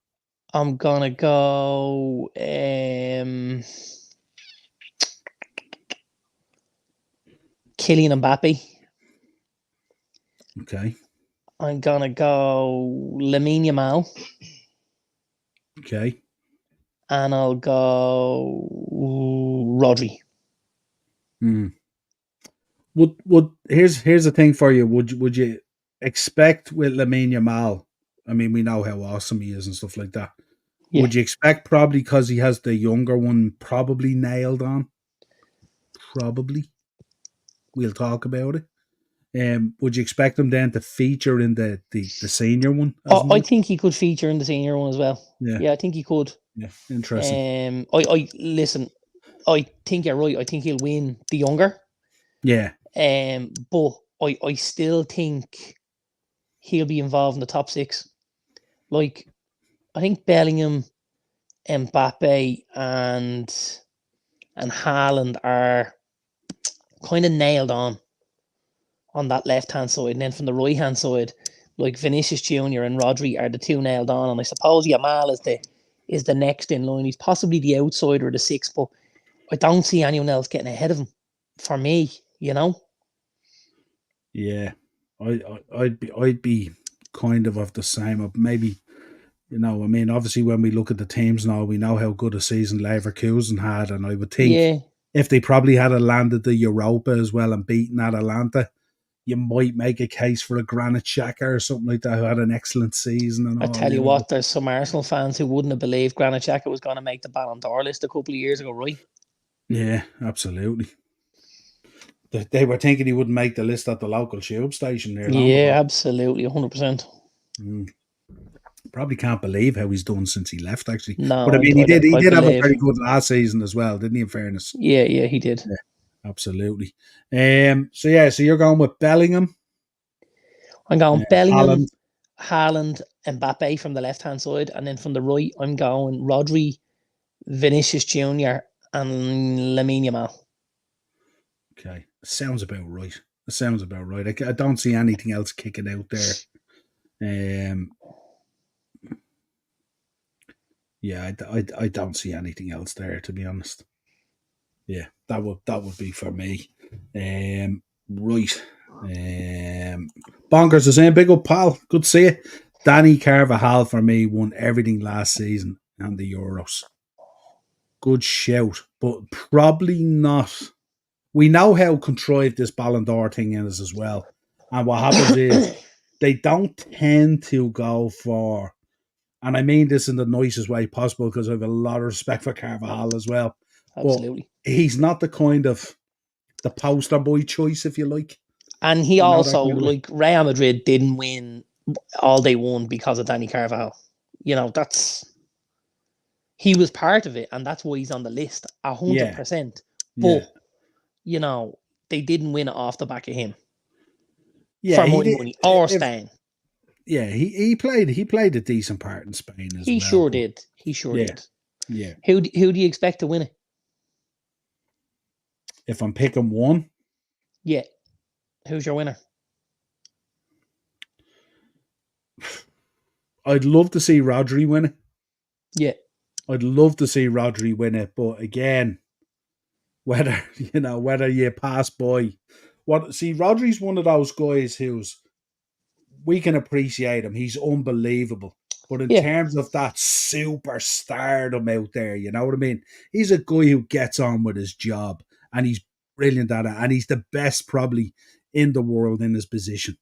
B: I'm gonna go Kylian Mbappe.
A: Okay.
B: I'm gonna go Lamine Yamal.
A: Okay.
B: And I'll go Rodri.
A: Would here's the thing for you. Would you expect with Lamine Yamal? I mean, we know how awesome he is and stuff like that.
B: Yeah.
A: Would you expect probably because he has the younger one probably nailed on? Probably. We'll talk about it. Would you expect him then to feature in the senior one as
B: I
A: much?
B: think he could feature in the senior one as well.
A: Yeah.
B: Yeah, I think he could.
A: Yeah. Interesting.
B: I listen. I think you're right. I think he'll win the younger.
A: Yeah.
B: But I still think he'll be involved in the top 6. Like, I think Bellingham, Mbappe, and Haaland are kind of nailed on that left-hand side. And then from the right-hand side, like Vinicius Jr. and Rodri are the 2 nailed on. And I suppose Yamal is the next in line. He's possibly the outsider of the 6, but I don't see anyone else getting ahead of him for me, you know?
A: Yeah. I'd be kind of the same. Maybe, I mean, obviously when we look at the teams now, we know how good a season Leverkusen had, and I would think if they probably had landed the Europa as well and beaten Atalanta, you might make a case for a Granit Xhaka or something like that who had an excellent season and
B: I
A: all.
B: tell you what, there's some Arsenal fans who wouldn't have believed Granit Xhaka was going to make the Ballon d'Or list a couple of years ago, right?
A: Yeah, absolutely. They were thinking he wouldn't make the list at the local tube station there.
B: Yeah, absolutely, 100%.
A: Probably can't believe how he's done since he left, actually.
B: No,
A: but I mean, he did have a
B: believe.
A: very good last season as well, didn't he? In fairness,
B: yeah, he did.
A: Yeah, absolutely. So you're going with Bellingham.
B: I'm going Bellingham, Haaland, Mbappe from the left-hand side, and then from the right, I'm going Rodri, Vinicius Jr. and Lamine Yamal.
A: Okay, sounds about right. I don't see anything else kicking out there. Yeah, I don't see anything else there, to be honest. Yeah, that would be for me. Right. Bonkers is saying, big up, pal. Good to see you. Danny Carvajal for me won everything last season and the Euros. Good shout, but probably not. We know how contrived this Ballon d'Or thing is as well. And what happens is they don't tend to go for, and I mean this in the nicest way possible because I have a lot of respect for Carvajal as well.
B: Absolutely.
A: But he's not the kind of the poster boy choice, if you like.
B: And he also, like, Real Madrid didn't win all they won because of Danny Carvajal. He was part of it, and that's why he's on the list, 100%. But, they didn't win it off the back of him.
A: Yeah,
B: for money or Spain.
A: Yeah, he played a decent part in Spain as well.
B: He sure did.
A: Yeah.
B: Who do you expect to win it?
A: If I'm picking one?
B: Yeah. Who's your winner?
A: I'd love to see Rodri win it.
B: Yeah.
A: I'd love to see Rodri win it, but again, whether whether you pass by Rodri's one of those guys who's we can appreciate him. He's unbelievable. But in
B: Yeah.
A: terms of that superstardom out there, you know what I mean? He's a guy who gets on with his job and he's brilliant at it. And he's the best probably in the world in his position.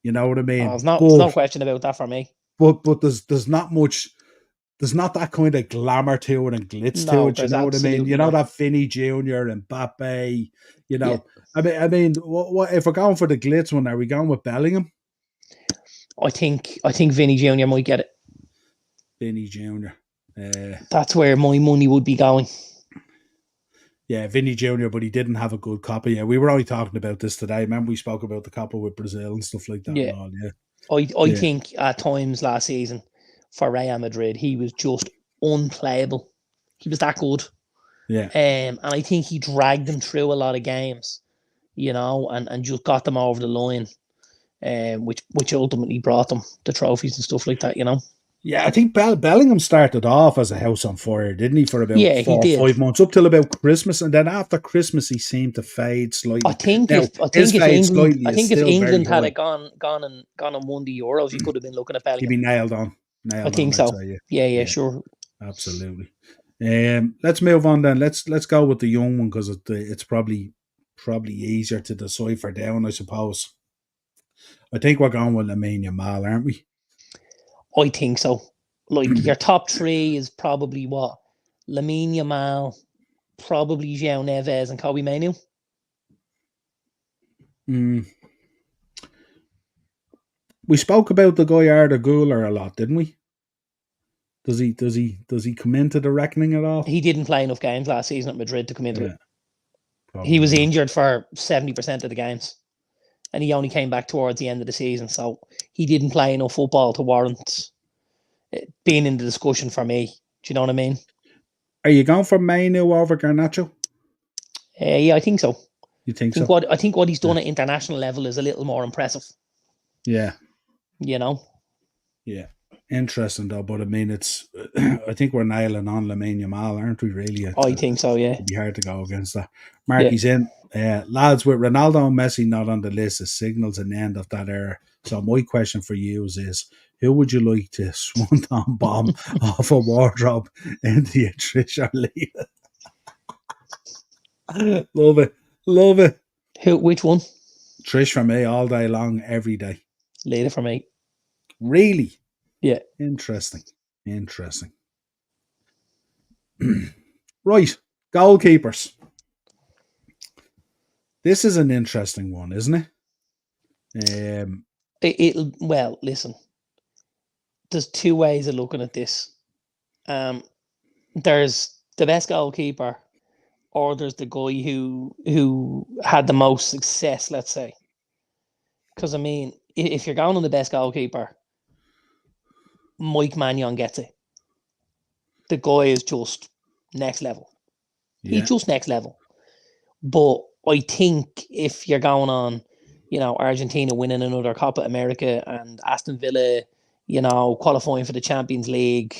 A: You know what I mean?
B: There's no question about that for me.
A: But there's not much, there's not that kind of glamour to it and glitz to it. You
B: There's
A: know what I mean? You know
B: not.
A: that Vinny Jr. and Mbappe, you know.
B: Yeah.
A: I mean, what if we're going for the glitz one? Are we going with Bellingham?
B: I think Vinny Jr. might get it.
A: Vinny Jr.
B: That's where my money would be going.
A: Yeah, Vinny Jr., but he didn't have a good copy. Yeah, we were only talking about this today. Remember we spoke about the copy with Brazil and stuff like that.
B: Yeah.
A: And all, yeah.
B: I think at times last season for Real Madrid, he was just unplayable. He was that good.
A: Yeah.
B: And I think he dragged them through a lot of games, and just got them over the line, which ultimately brought them the trophies and stuff like that,
A: Yeah, I think Bellingham started off as a house on fire, didn't he, for about 4 or 5 months, up till about Christmas, and then after Christmas he seemed to fade slightly.
B: I think if England had gone and won the Euros, you could have been looking at Bellingham.
A: He'd be nailed on.
B: I think so. Yeah, sure.
A: Absolutely. Let's move on then. Let's go with the young one because it's probably easier to decipher down, I suppose. I think we're going with Lamine Yamal, aren't we?
B: I think so. Like your top three is probably what? Lamine Yamal, probably João Neves and Kobe Mainoo.
A: We spoke about the guy Arda Güler a lot, didn't we? Does he come into the reckoning at all?
B: He didn't play enough games last season at Madrid to come into it.
A: He
B: was injured for 70% of the games. And he only came back towards the end of the season. So he didn't play enough football to warrant being in the discussion for me. Do you know what I mean?
A: Are you going for Mainoo over Garnacho?
B: Yeah, I think so.
A: You think so?
B: I think what he's done at international level is a little more impressive.
A: Yeah.
B: Yeah.
A: Interesting though, but I mean, I think we're nailing on Lamine Yamal, aren't we? Really?
B: I think so. Yeah.
A: It'd be hard to go against that. Marky's in. Lads, with Ronaldo and Messi not on the list, it signals an end of that era. So my question for you is who would you like to swan-on bomb off a wardrobe into your Trish or Leah? Love it.
B: Which one?
A: Trish for me all day long, every day.
B: Leah for me.
A: Really?
B: Yeah.
A: Interesting. Right. Goalkeepers. This is an interesting one, isn't it?
B: Well, listen. There's two ways of looking at this. There's the best goalkeeper, or there's the guy who had the most success, let's say. Because, I mean, if you're going on the best goalkeeper, Mike Maignan gets it. The guy is just next level. Yeah. He's just next level. But I think if you're going on, Argentina winning another Copa America and Aston Villa, qualifying for the Champions League,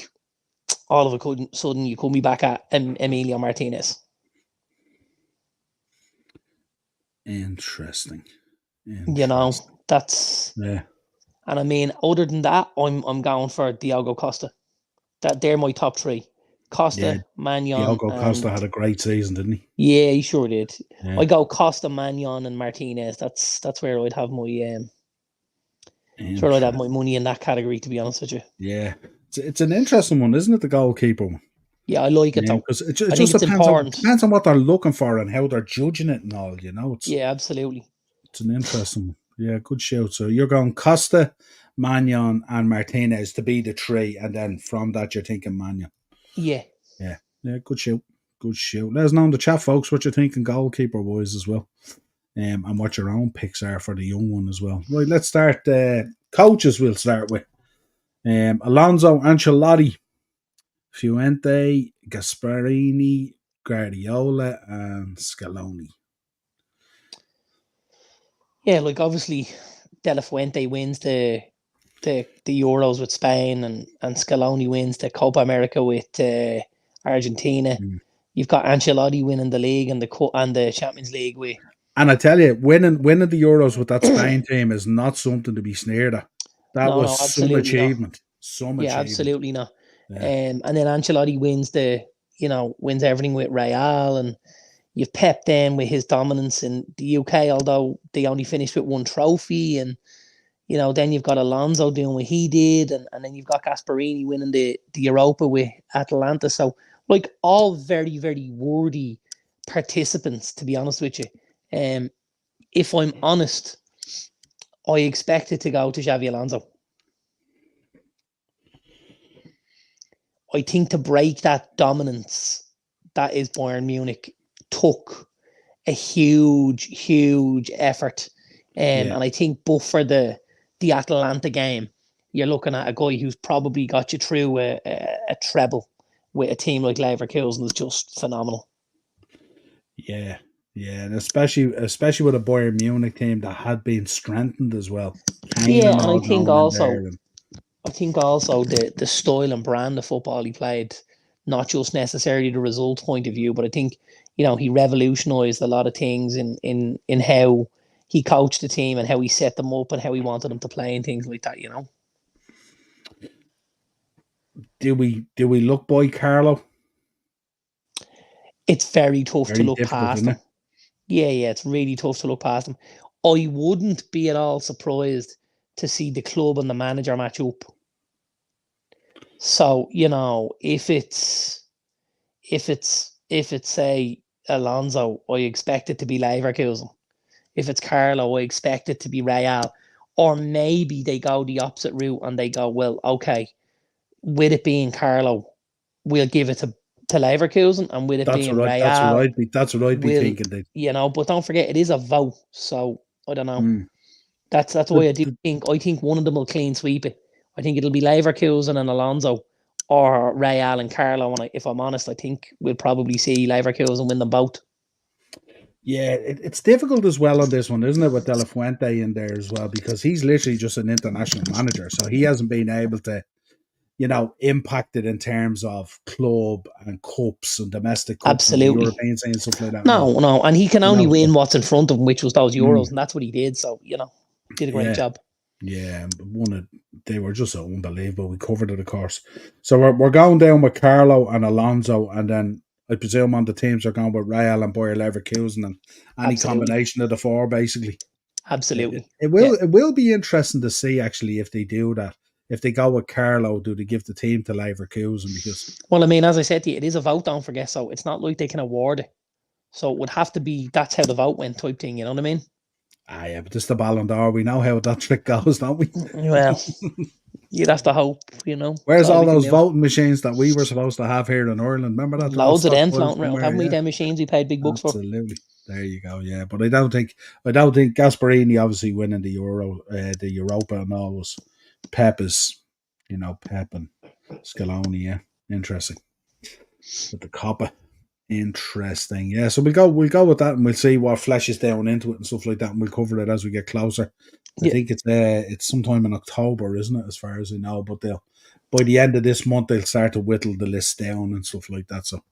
B: all of a sudden you could be back at Emilio Martinez.
A: Interesting.
B: That's
A: yeah.
B: And I mean, other than that, I'm going for Diogo Costa. They're my top three. Costa, Maignan.
A: Diogo Costa had a great season, didn't he?
B: Yeah, he sure did. Yeah. I go Costa, Maignan, and Martinez. That's where I'd have my that's where I'd have my money in that category, to be honest with you.
A: Yeah, it's an interesting one, isn't it? The goalkeeper one.
B: Yeah, I like it though.
A: Because it just depends on what they're looking for and how they're judging it and all.
B: Yeah, absolutely.
A: It's an interesting one. Yeah, good shout. So you're going Costa, Maignan, and Martinez to be the three, and then from that you're thinking Maignan.
B: Yeah.
A: Good shout. Let us know in the chat, folks, what you're thinking goalkeeper wise as well, and what your own picks are for the young one as well. Right, let's start. Coaches we'll start with. Alonso, Ancelotti, Fuente, Gasperini, Guardiola, and Scaloni.
B: Yeah, like obviously De La Fuente wins the the Euros with Spain, and Scaloni wins the Copa America with Argentina.
A: Mm.
B: You've got Ancelotti winning the league and the Champions League with.
A: And I tell you, winning the Euros with that Spain team is not something to be sneered at. That
B: No,
A: was
B: no,
A: some
B: absolutely not.
A: achievement. Some
B: Yeah,
A: achievement.
B: absolutely not.
A: Yeah.
B: And then Ancelotti wins wins everything with Real, and you've Pep then with his dominance in the UK, although they only finished with one trophy, and then you've got Alonso doing what he did, and then you've got Gasperini winning the Europa with Atalanta. So, like, all very, very worthy participants, to be honest with you. If I'm honest, I expected to go to Xavi Alonso. I think to break that dominance that is Bayern Munich took a huge, huge effort. And I think, but for the Atalanta game, you're looking at a guy who's probably got you through a treble with a team like Leverkusen is just phenomenal.
A: Yeah, yeah, and especially with a Bayern Munich team that had been strengthened as well. Kane
B: Yeah,
A: and
B: and I
A: all
B: think
A: going in
B: also,
A: there, and
B: the style and brand of football he played, not just necessarily the result point of view, but I think he revolutionised a lot of things in how he coached the team and how he set them up and how he wanted them to play and things like that.
A: do we look by Carlo?
B: It's very tough to
A: Very
B: look
A: difficult,
B: past
A: isn't
B: him.
A: it?
B: Yeah, it's really tough to look past him. I wouldn't be at all surprised to see the club and the manager match up. So, if it's say Alonso, I expect it to be Leverkusen. If it's Carlo, I expect it to be Real. Or maybe they go the opposite route and they go, well, okay, with it being Carlo, we'll give it to Leverkusen, and with it being Real,
A: That's what I'd be
B: will
A: thinking. That
B: but don't forget it is a vote, so I don't know.
A: mm.
B: That's
A: the,
B: why I do
A: the,
B: think one of them will clean sweep it. I think it'll be Leverkusen and Alonso, or Real and Carlo. And if I'm honest, I think we'll probably see Leverkusen win them both.
A: yeah, it's difficult as well on this one, isn't it? With De La Fuente in there as well, because he's literally just an international manager, so he hasn't been able to, impact it in terms of club and cups and domestic cups and the
B: Absolutely.
A: European scene and stuff like that.
B: No, and he can only
A: So,
B: win what's in front of him, which was those Euros,
A: mm,
B: and that's what he did. So did a great
A: yeah.
B: job.
A: Yeah, they were just unbelievable. We covered it, of course. So we're going down with Carlo and Alonso, and then I presume on the teams are going with Real and Bayer Leverkusen, and any
B: Absolutely.
A: combination of the four, basically.
B: Absolutely.
A: It will be interesting to see actually if they do that. If they go with Carlo, do they give the team to Leverkusen? Because
B: Well, I mean, as I said to you, it is a vote, don't forget. So it's not like they can award it. So it would have to be that's how the vote went type thing. You know what I mean?
A: yeah, but this is the Ballon d'Or. We know how that trick goes, don't we?
B: Well, you'd have to hope,
A: Where's
B: That's all
A: all
B: we can
A: those
B: do.
A: voting machines that we were supposed to have here in Ireland? Remember that? They're all
B: Loads of them
A: stockpiled
B: floating around,
A: somewhere,
B: haven't we?
A: yeah.
B: Them machines we paid big bucks for.
A: Absolutely. There you go. Yeah, but I don't think Gasparini obviously winning the the Europa and all was Pep is, Pep and Scaloni. Yeah, interesting. With the Copa, interesting. Yeah, so we'll go with that, and we'll see what fleshes down into it and stuff like that, and we'll cover it as we get closer. I think it's sometime in October, isn't it? As far as I know, but by the end of this month they'll start to whittle the list down and stuff like that. So.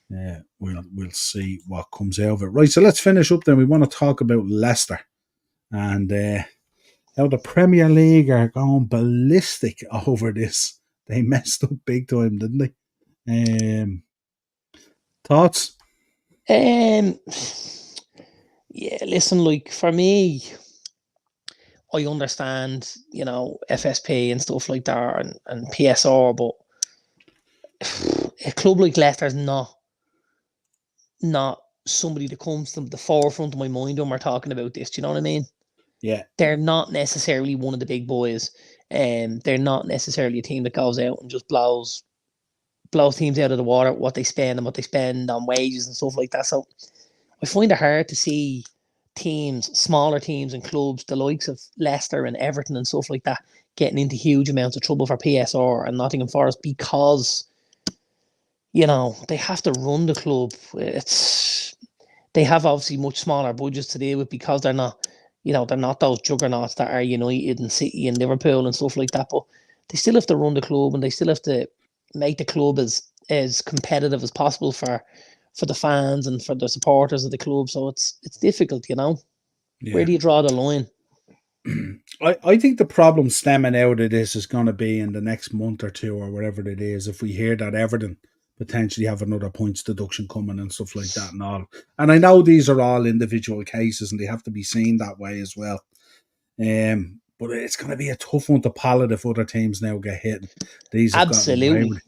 A: Yeah, we'll see what comes out of it. Right, so let's finish up then. We want to talk about Leicester and how the Premier League are going ballistic over this. They messed up big time, didn't they? Thoughts?
B: Yeah, listen, like for me, I understand, FSP and stuff like that and PSR, but a club like Leicester's not somebody that comes to the forefront of my mind when we're talking about this. Do you know what I mean?
A: Yeah.
B: They're not necessarily one of the big boys. They're not necessarily a team that goes out and just blows teams out of the water, what they spend and what they spend on wages and stuff like that. So I find it hard to see smaller teams and clubs, the likes of Leicester and Everton and stuff like that, getting into huge amounts of trouble for PSR and Nottingham Forest because, they have to run the club. They have obviously much smaller budgets to deal with because they're not, they're not those juggernauts that are United and City and Liverpool and stuff like that, but they still have to run the club and they still have to make the club as competitive as possible for the fans and for the supporters of the club. So it's difficult, Where
A: Yeah.
B: do you draw the line?
A: I think the problem stemming out of this is going to be in the next month or two or whatever it is. If we hear that Everton potentially have another points deduction coming and stuff like that and all. And I know these are all individual cases and they have to be seen that way as well. But it's going to be a tough one to pallet if other teams now get hit. These have gotten away
B: Absolutely.
A: with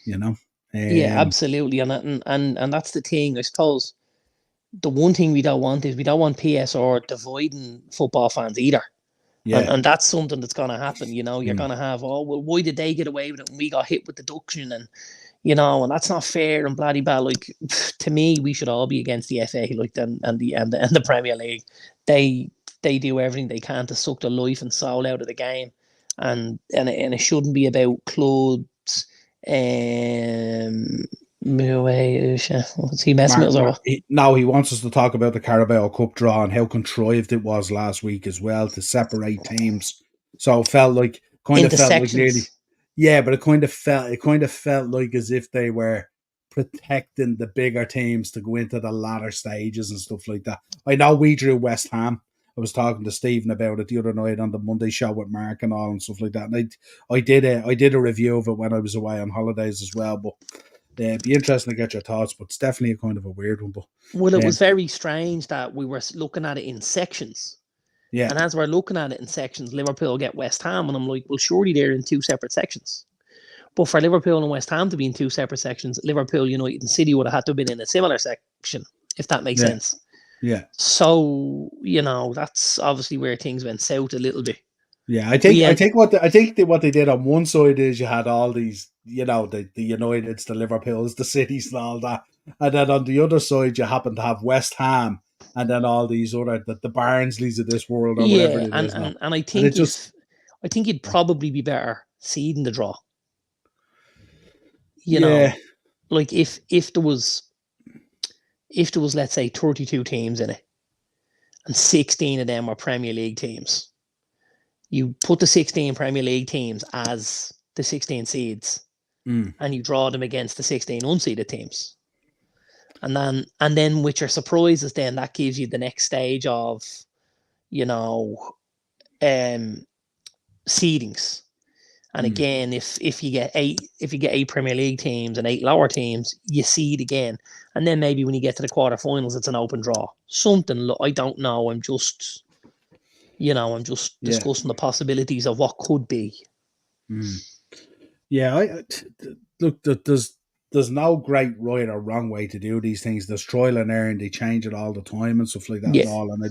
A: it,
B: Yeah, absolutely. And that's the thing, I suppose. The one thing we don't want is we don't want PSR dividing football fans either.
A: Yeah.
B: And that's something that's going to happen. You're going to have, well, why did they get away with it and we got hit with deduction? And, and that's not fair and bloody blah. Like, to me, we should all be against the FA, like, and the Premier League. They do everything they can to suck the life and soul out of the game. And it shouldn't be about clubs. What's he messing with us?
A: No, he wants us to talk about the Carabao Cup draw and how contrived it was last week as well to separate teams. So it felt like nearly, yeah, but it kind of felt like as if they were protecting the bigger teams to go into the latter stages and stuff like that. I know we drew West Ham. I was talking to Stephen about it the other night on the Monday show with Mark and all and stuff like that. And I did a review of it when I was away on holidays as well, but. It'd be interesting to get your thoughts, but it's definitely a kind of a weird one. But
B: it was very strange that we were looking at it in sections.
A: Yeah.
B: And as we're looking at it in sections, Liverpool get West Ham, and I'm like, well, surely they're in two separate sections. But for Liverpool and West Ham to be in two separate sections, Liverpool, United, and City would have had to have been in a similar section, if that makes sense.
A: Yeah.
B: So that's obviously where things went south a little bit.
A: Yeah, I think what they did on one side is you had all these, the Uniteds, the Liverpools, the Cities, and all that, and then on the other side you happen to have West Ham, and then all these other the Barnsleys of this world or whatever it is.
B: And I think I think you'd probably be better seeding the draw. Like if there was let's say 32 teams in it, and 16 of them are Premier League teams. You put the 16 Premier League teams as the 16 seeds, and you draw them against the 16 unseeded teams. And then with your surprises, then that gives you the next stage of, seedings. And again, if you get eight Premier League teams and 8 lower teams, you seed again. And then maybe when you get to the quarterfinals, it's an open draw. Something, I don't know. I'm just discussing the possibilities of what could be.
A: Yeah, look, there's no great right or wrong way to do these things. There's trial and error, and they change it all the time and stuff like that and all. And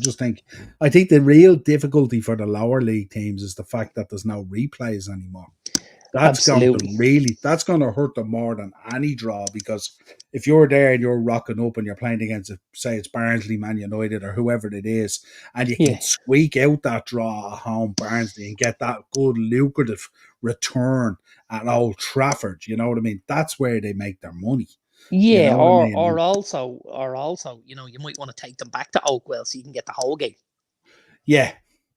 A: I think the real difficulty for the lower league teams is the fact that there's no replays anymore. That's going to hurt them more than any draw, because if you're there and you're rocking up and you're playing against, say it's Barnsley, Man United, or whoever it is, and you can squeak out that draw at home, Barnsley, and get that good lucrative return at Old Trafford, you know what I mean? That's where they make their money.
B: Yeah, or also, you might want to take them back to Oakwell so you can get the whole gate.
A: Yeah.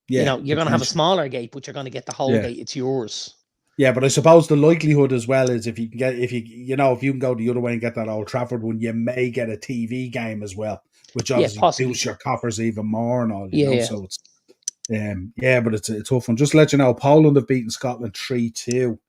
B: You're going to have a smaller gate, but you're going to get the whole gate. It's yours.
A: Yeah, but I suppose the likelihood as well is if you can go the other way and get that Old Trafford one, you may get a TV game as well, which obviously boosts your coffers even more and all. You know? So it's but it's a tough one. Just to let you know, Poland have beaten Scotland 3-2.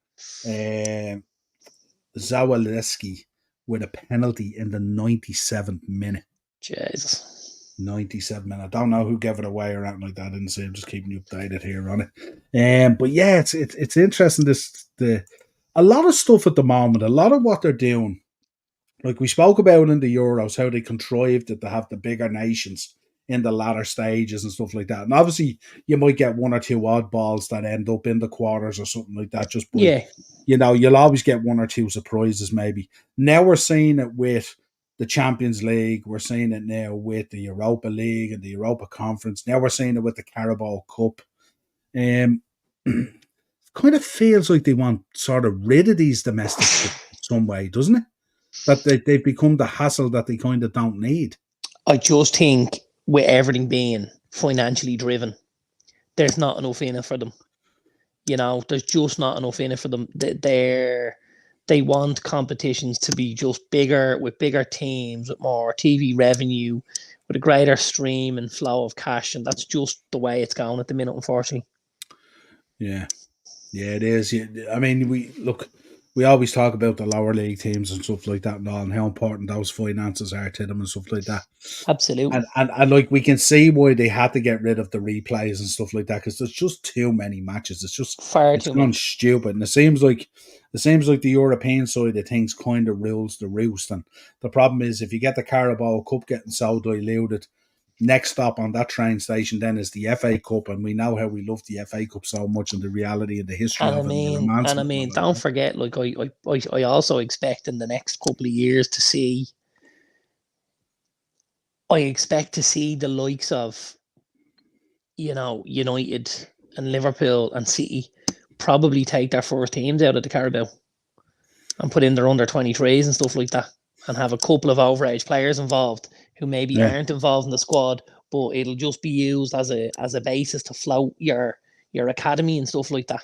A: Zawalewski with a penalty in the 97th minute.
B: Jesus.
A: 97 minutes. I don't know who gave it away or anything like that. I didn't see. I'm just keeping you updated here on it. But yeah, it's interesting. A lot of stuff at the moment. A lot of what they're doing, like we spoke about in the Euros, how they contrived it to have the bigger nations in the latter stages and stuff like that. And obviously, you might get one or two oddballs that end up in the quarters or something like that. Just by, you'll always get one or two surprises. Maybe now we're seeing it with the Champions League. We're seeing it now with the Europa League and the Europa Conference. Now we're seeing it with the Carabao Cup. Kind of feels like they want sort of rid of these domestic cups in some way, doesn't it? That they've become the hassle that they kind of don't need.
B: I just think with everything being financially driven. There's not enough in it for them. There's just not enough in it for them. They want competitions to be just bigger, with bigger teams, with more TV revenue, with a greater stream and flow of cash, and that's just the way it's going at the minute, unfortunately.
A: Yeah, it is. Yeah, I mean, we always talk about the lower league teams and stuff like that and all, and how important those finances are to them and stuff like that.
B: Absolutely.
A: And like, we can see why they had to get rid of the replays and stuff like that, because there's just too many matches. It's
B: Too
A: gone
B: many.
A: stupid, and it seems like the European side of things kind of rules the roost. And the problem is, if you get the Carabao Cup getting so diluted, next stop on that train station then is the FA Cup, and we know how we love the FA Cup so much, and the reality and the history
B: And
A: of it, and the romance.
B: don't forget, like, I also expect in the next couple of years to see. I expect to see the likes of, United and Liverpool and City probably take their first teams out of the Carabao and put in their under 23s and stuff like that, and have a couple of overage players involved who maybe aren't involved in the squad, but it'll just be used as a basis to float your academy and stuff like that.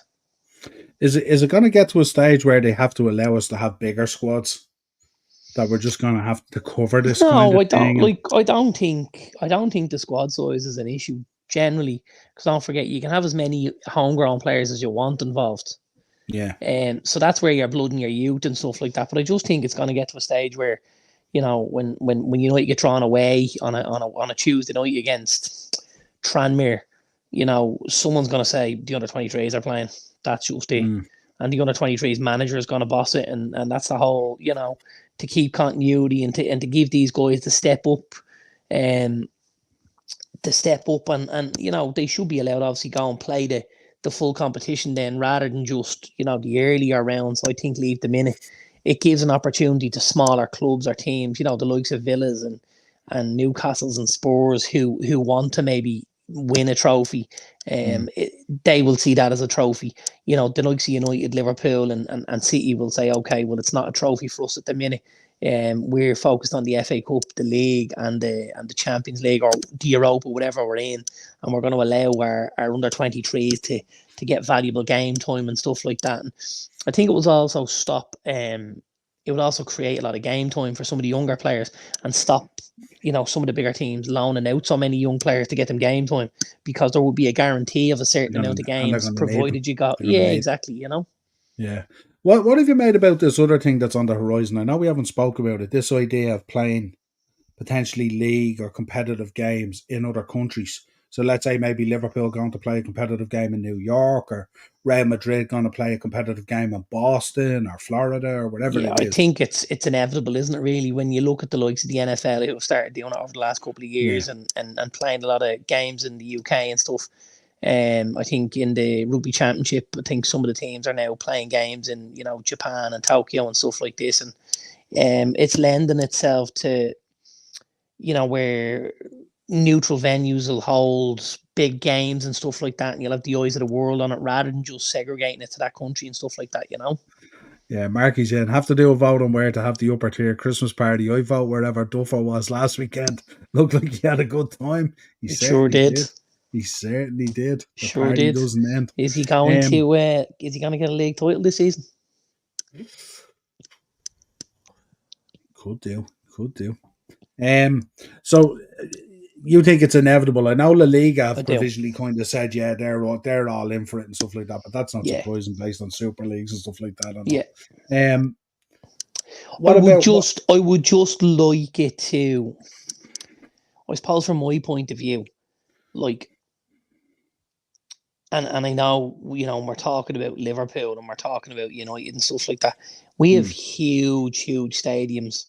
A: Is it going to get to a stage where they have to allow us to have bigger squads, that we're just going to have to cover this kind of thing?
B: I don't think the squad size is an issue generally, because don't forget, you can have as many homegrown players as you want involved.
A: Yeah.
B: So that's where you're blooding your youth and stuff like that. But I just think it's going to get to a stage where, when United get drawn away on a Tuesday night against Tranmere, someone's going to say the under 23s are playing. That's just it. And the under 23s manager is going to boss it, and that's the whole, to keep continuity and to give these guys to step up, and they should be allowed, obviously, go and play the full competition then, rather than just, the earlier rounds. I think leave them in it. It gives an opportunity to smaller clubs or teams, the likes of Villas and Newcastles and Spurs, who want to maybe win a trophy. They will see that as a trophy. The likes of United, Liverpool and City will say, okay, well, it's not a trophy for us at the minute. We're focused on the FA Cup, the league, and the Champions League, or the Europa, whatever we're in, and we're going to allow our under 23s to get valuable game time and stuff like that. And I think it would also stop. It would also create a lot of game time for some of the younger players, and stop, some of the bigger teams loaning out so many young players to get them game time, because there would be a guarantee of a certain amount of games, provided you got. Yeah, exactly.
A: Yeah. What have you made about this other thing that's on the horizon? I know we haven't spoke about it. This idea of playing potentially league or competitive games in other countries. So let's say maybe Liverpool going to play a competitive game in New York, or Real Madrid going to play a competitive game in Boston or Florida or whatever it is.
B: I think it's inevitable, isn't it, really, when you look at the likes of the NFL, who have started doing it over the last couple of years, and playing a lot of games in the UK and stuff. I think in the rugby championship, I think some of the teams are now playing games in, Japan and Tokyo and stuff like this. And it's lending itself to, where neutral venues will hold big games and stuff like that, and you'll have the eyes of the world on it, rather than just segregating it to that country and stuff like that,
A: Yeah, Marky's saying, have to do a vote on where to have the upper tier Christmas party. I vote wherever Duffo was last weekend. Looked like he had a good time. He
B: sure did.
A: He certainly did. The
B: sure
A: party
B: did.
A: doesn't end.
B: Is he going to? Is he going to get a league title this season?
A: Could do. So you think it's inevitable? I know La Liga have provisionally kind of said, yeah, they're all in for it and stuff like that, but that's not surprising based on Super Leagues and stuff like that.
B: Yeah. I would just like it to, I suppose, from my point of view, like, and I know, we're talking about Liverpool and we're talking about United and stuff like that. We have huge stadiums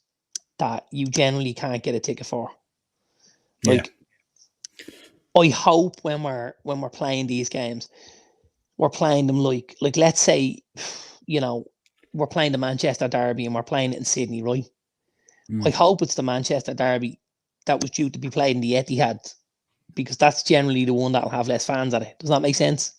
B: that you generally can't get a ticket for. Like, I hope when we're playing these games, we're playing them like let's say, we're playing the Manchester Derby and we're playing it in Sydney, right? I hope it's the Manchester Derby that was due to be played in the Etihad, because that's generally the one that'll have less fans at it. Does that make sense?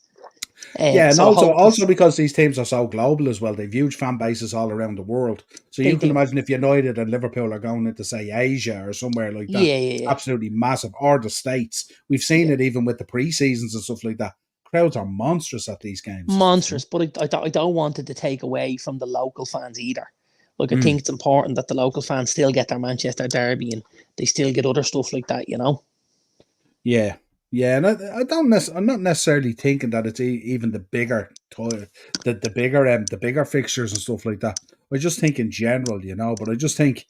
A: Yeah, and
B: So I hope
A: also because these teams are so global as well, they've huge fan bases all around the world. So
B: they
A: you can
B: do.
A: imagine if United and Liverpool are going into, say, Asia or somewhere like that,
B: Yeah, yeah, yeah.
A: absolutely massive, or the States. We've seen
B: Yeah.
A: it even with the pre-seasons and stuff like that. Crowds are monstrous at these games and stuff.
B: Monstrous, but I don't want it to take away from the local fans either. Like, I
A: Mm.
B: think it's important that the local fans still get their Manchester derby and they still get other stuff like that, you know?
A: Yeah, yeah, and I'm not necessarily thinking that it's even the bigger the bigger fixtures and stuff like that. I just think in general, but I just think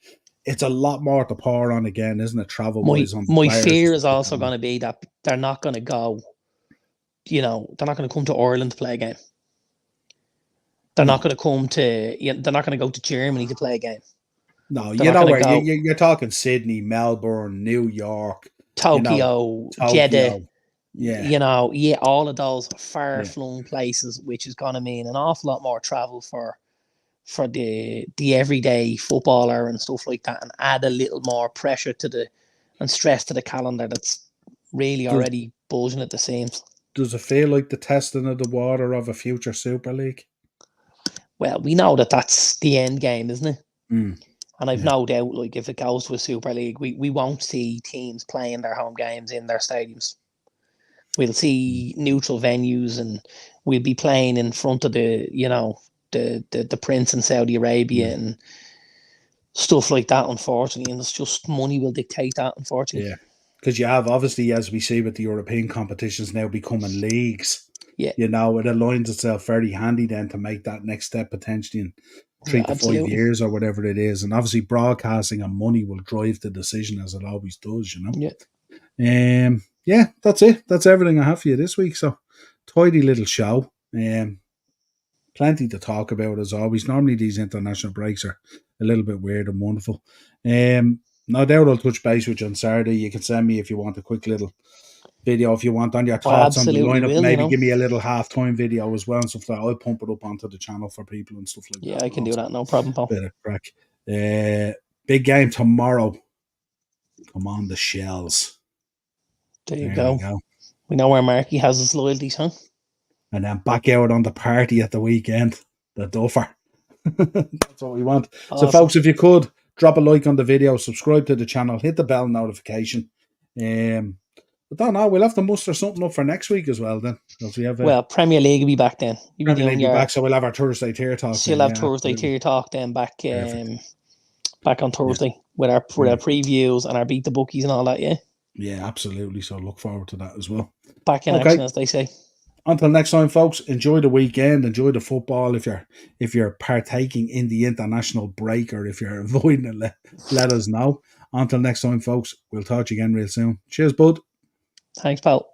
A: it's a lot more to pour on again, isn't it? Travel
B: My
A: wise on the
B: my
A: players and
B: fear
A: stuff
B: is
A: like
B: also
A: that.
B: going to be that they're not going to go, they're not going to come to Ireland to play a game. They're not
A: No,
B: going to come to, they're not going to go to Germany to play a game.
A: no,
B: They're
A: you
B: not
A: know
B: going to
A: where
B: go
A: you're talking Sydney, Melbourne, New York, you know,
B: Tokyo, Jeddah,
A: Tokyo. Yeah,
B: all of those far
A: yeah,
B: flung places, which is going to mean an awful lot more travel for the everyday footballer and stuff like that, and add a little more pressure to the and stress to the calendar that's really
A: does
B: already bulging at the seams.
A: does it feel like the testing of the water of a future Super League?
B: Well, we know that that's the end game, isn't it?
A: Mm,
B: And I've
A: yeah,
B: no doubt, like, if it goes to a Super League, we won't see teams playing their home games in their stadiums. We'll
A: mm,
B: see neutral venues, and we'll be playing in front of the prince in Saudi Arabia
A: mm,
B: and stuff like that, unfortunately. And it's just money will dictate that, unfortunately.
A: yeah. Because you have, obviously, as we see with the European competitions now becoming leagues,
B: Yeah,
A: it aligns itself very handy then to make that next step potentially in
B: yeah,
A: 3 to 5
B: absolutely.
A: years or whatever it is. And obviously, broadcasting and money will drive the decision as it always does.
B: Yeah.
A: Yeah, that's it. That's everything I have for you this week. So, tidy little show. Plenty to talk about as always. Normally, these international breaks are a little bit weird and wonderful. No doubt I'll touch base with you on Saturday. You can send me if you want a quick little video if you want on your
B: I
A: thoughts on the
B: absolutely
A: lineup.
B: will,
A: Maybe give me a little halftime video as well and stuff like that. I'll pump it up onto the channel for people and stuff like
B: Yeah,
A: that.
B: I
A: And
B: can do
A: also
B: that, no problem, Paul.
A: bit of crack. Big game tomorrow. Come on, the Shells.
B: There you
A: There we
B: go.
A: go.
B: We know where Marky has his loyalties, huh?
A: And then back out on the party at the weekend. The Duffer. That's what we want. So,
B: Awesome.
A: folks, if you could drop a like on the video, subscribe to the channel, hit the bell notification. But don't know, we'll have to muster something up for next week as well then. Because we have a
B: Well, Premier League will be back then. You'll be
A: Premier
B: doing
A: League be
B: your
A: back, so we'll have our Thursday tier talk
B: still
A: then.
B: have
A: Yeah,
B: Thursday
A: absolutely.
B: tier talk then back
A: Perfect.
B: back on
A: Yeah.
B: Thursday with our previews and our beat the bookies and all that, yeah.
A: Yeah, absolutely. So look forward to that as well.
B: Back in
A: Okay.
B: action, as they say.
A: Until next time, folks, enjoy the weekend, enjoy the football. If you're partaking in the international break or if you're avoiding it, let us know. Until next time, folks, we'll talk to you again real soon. Cheers, bud.
B: Thanks, pal.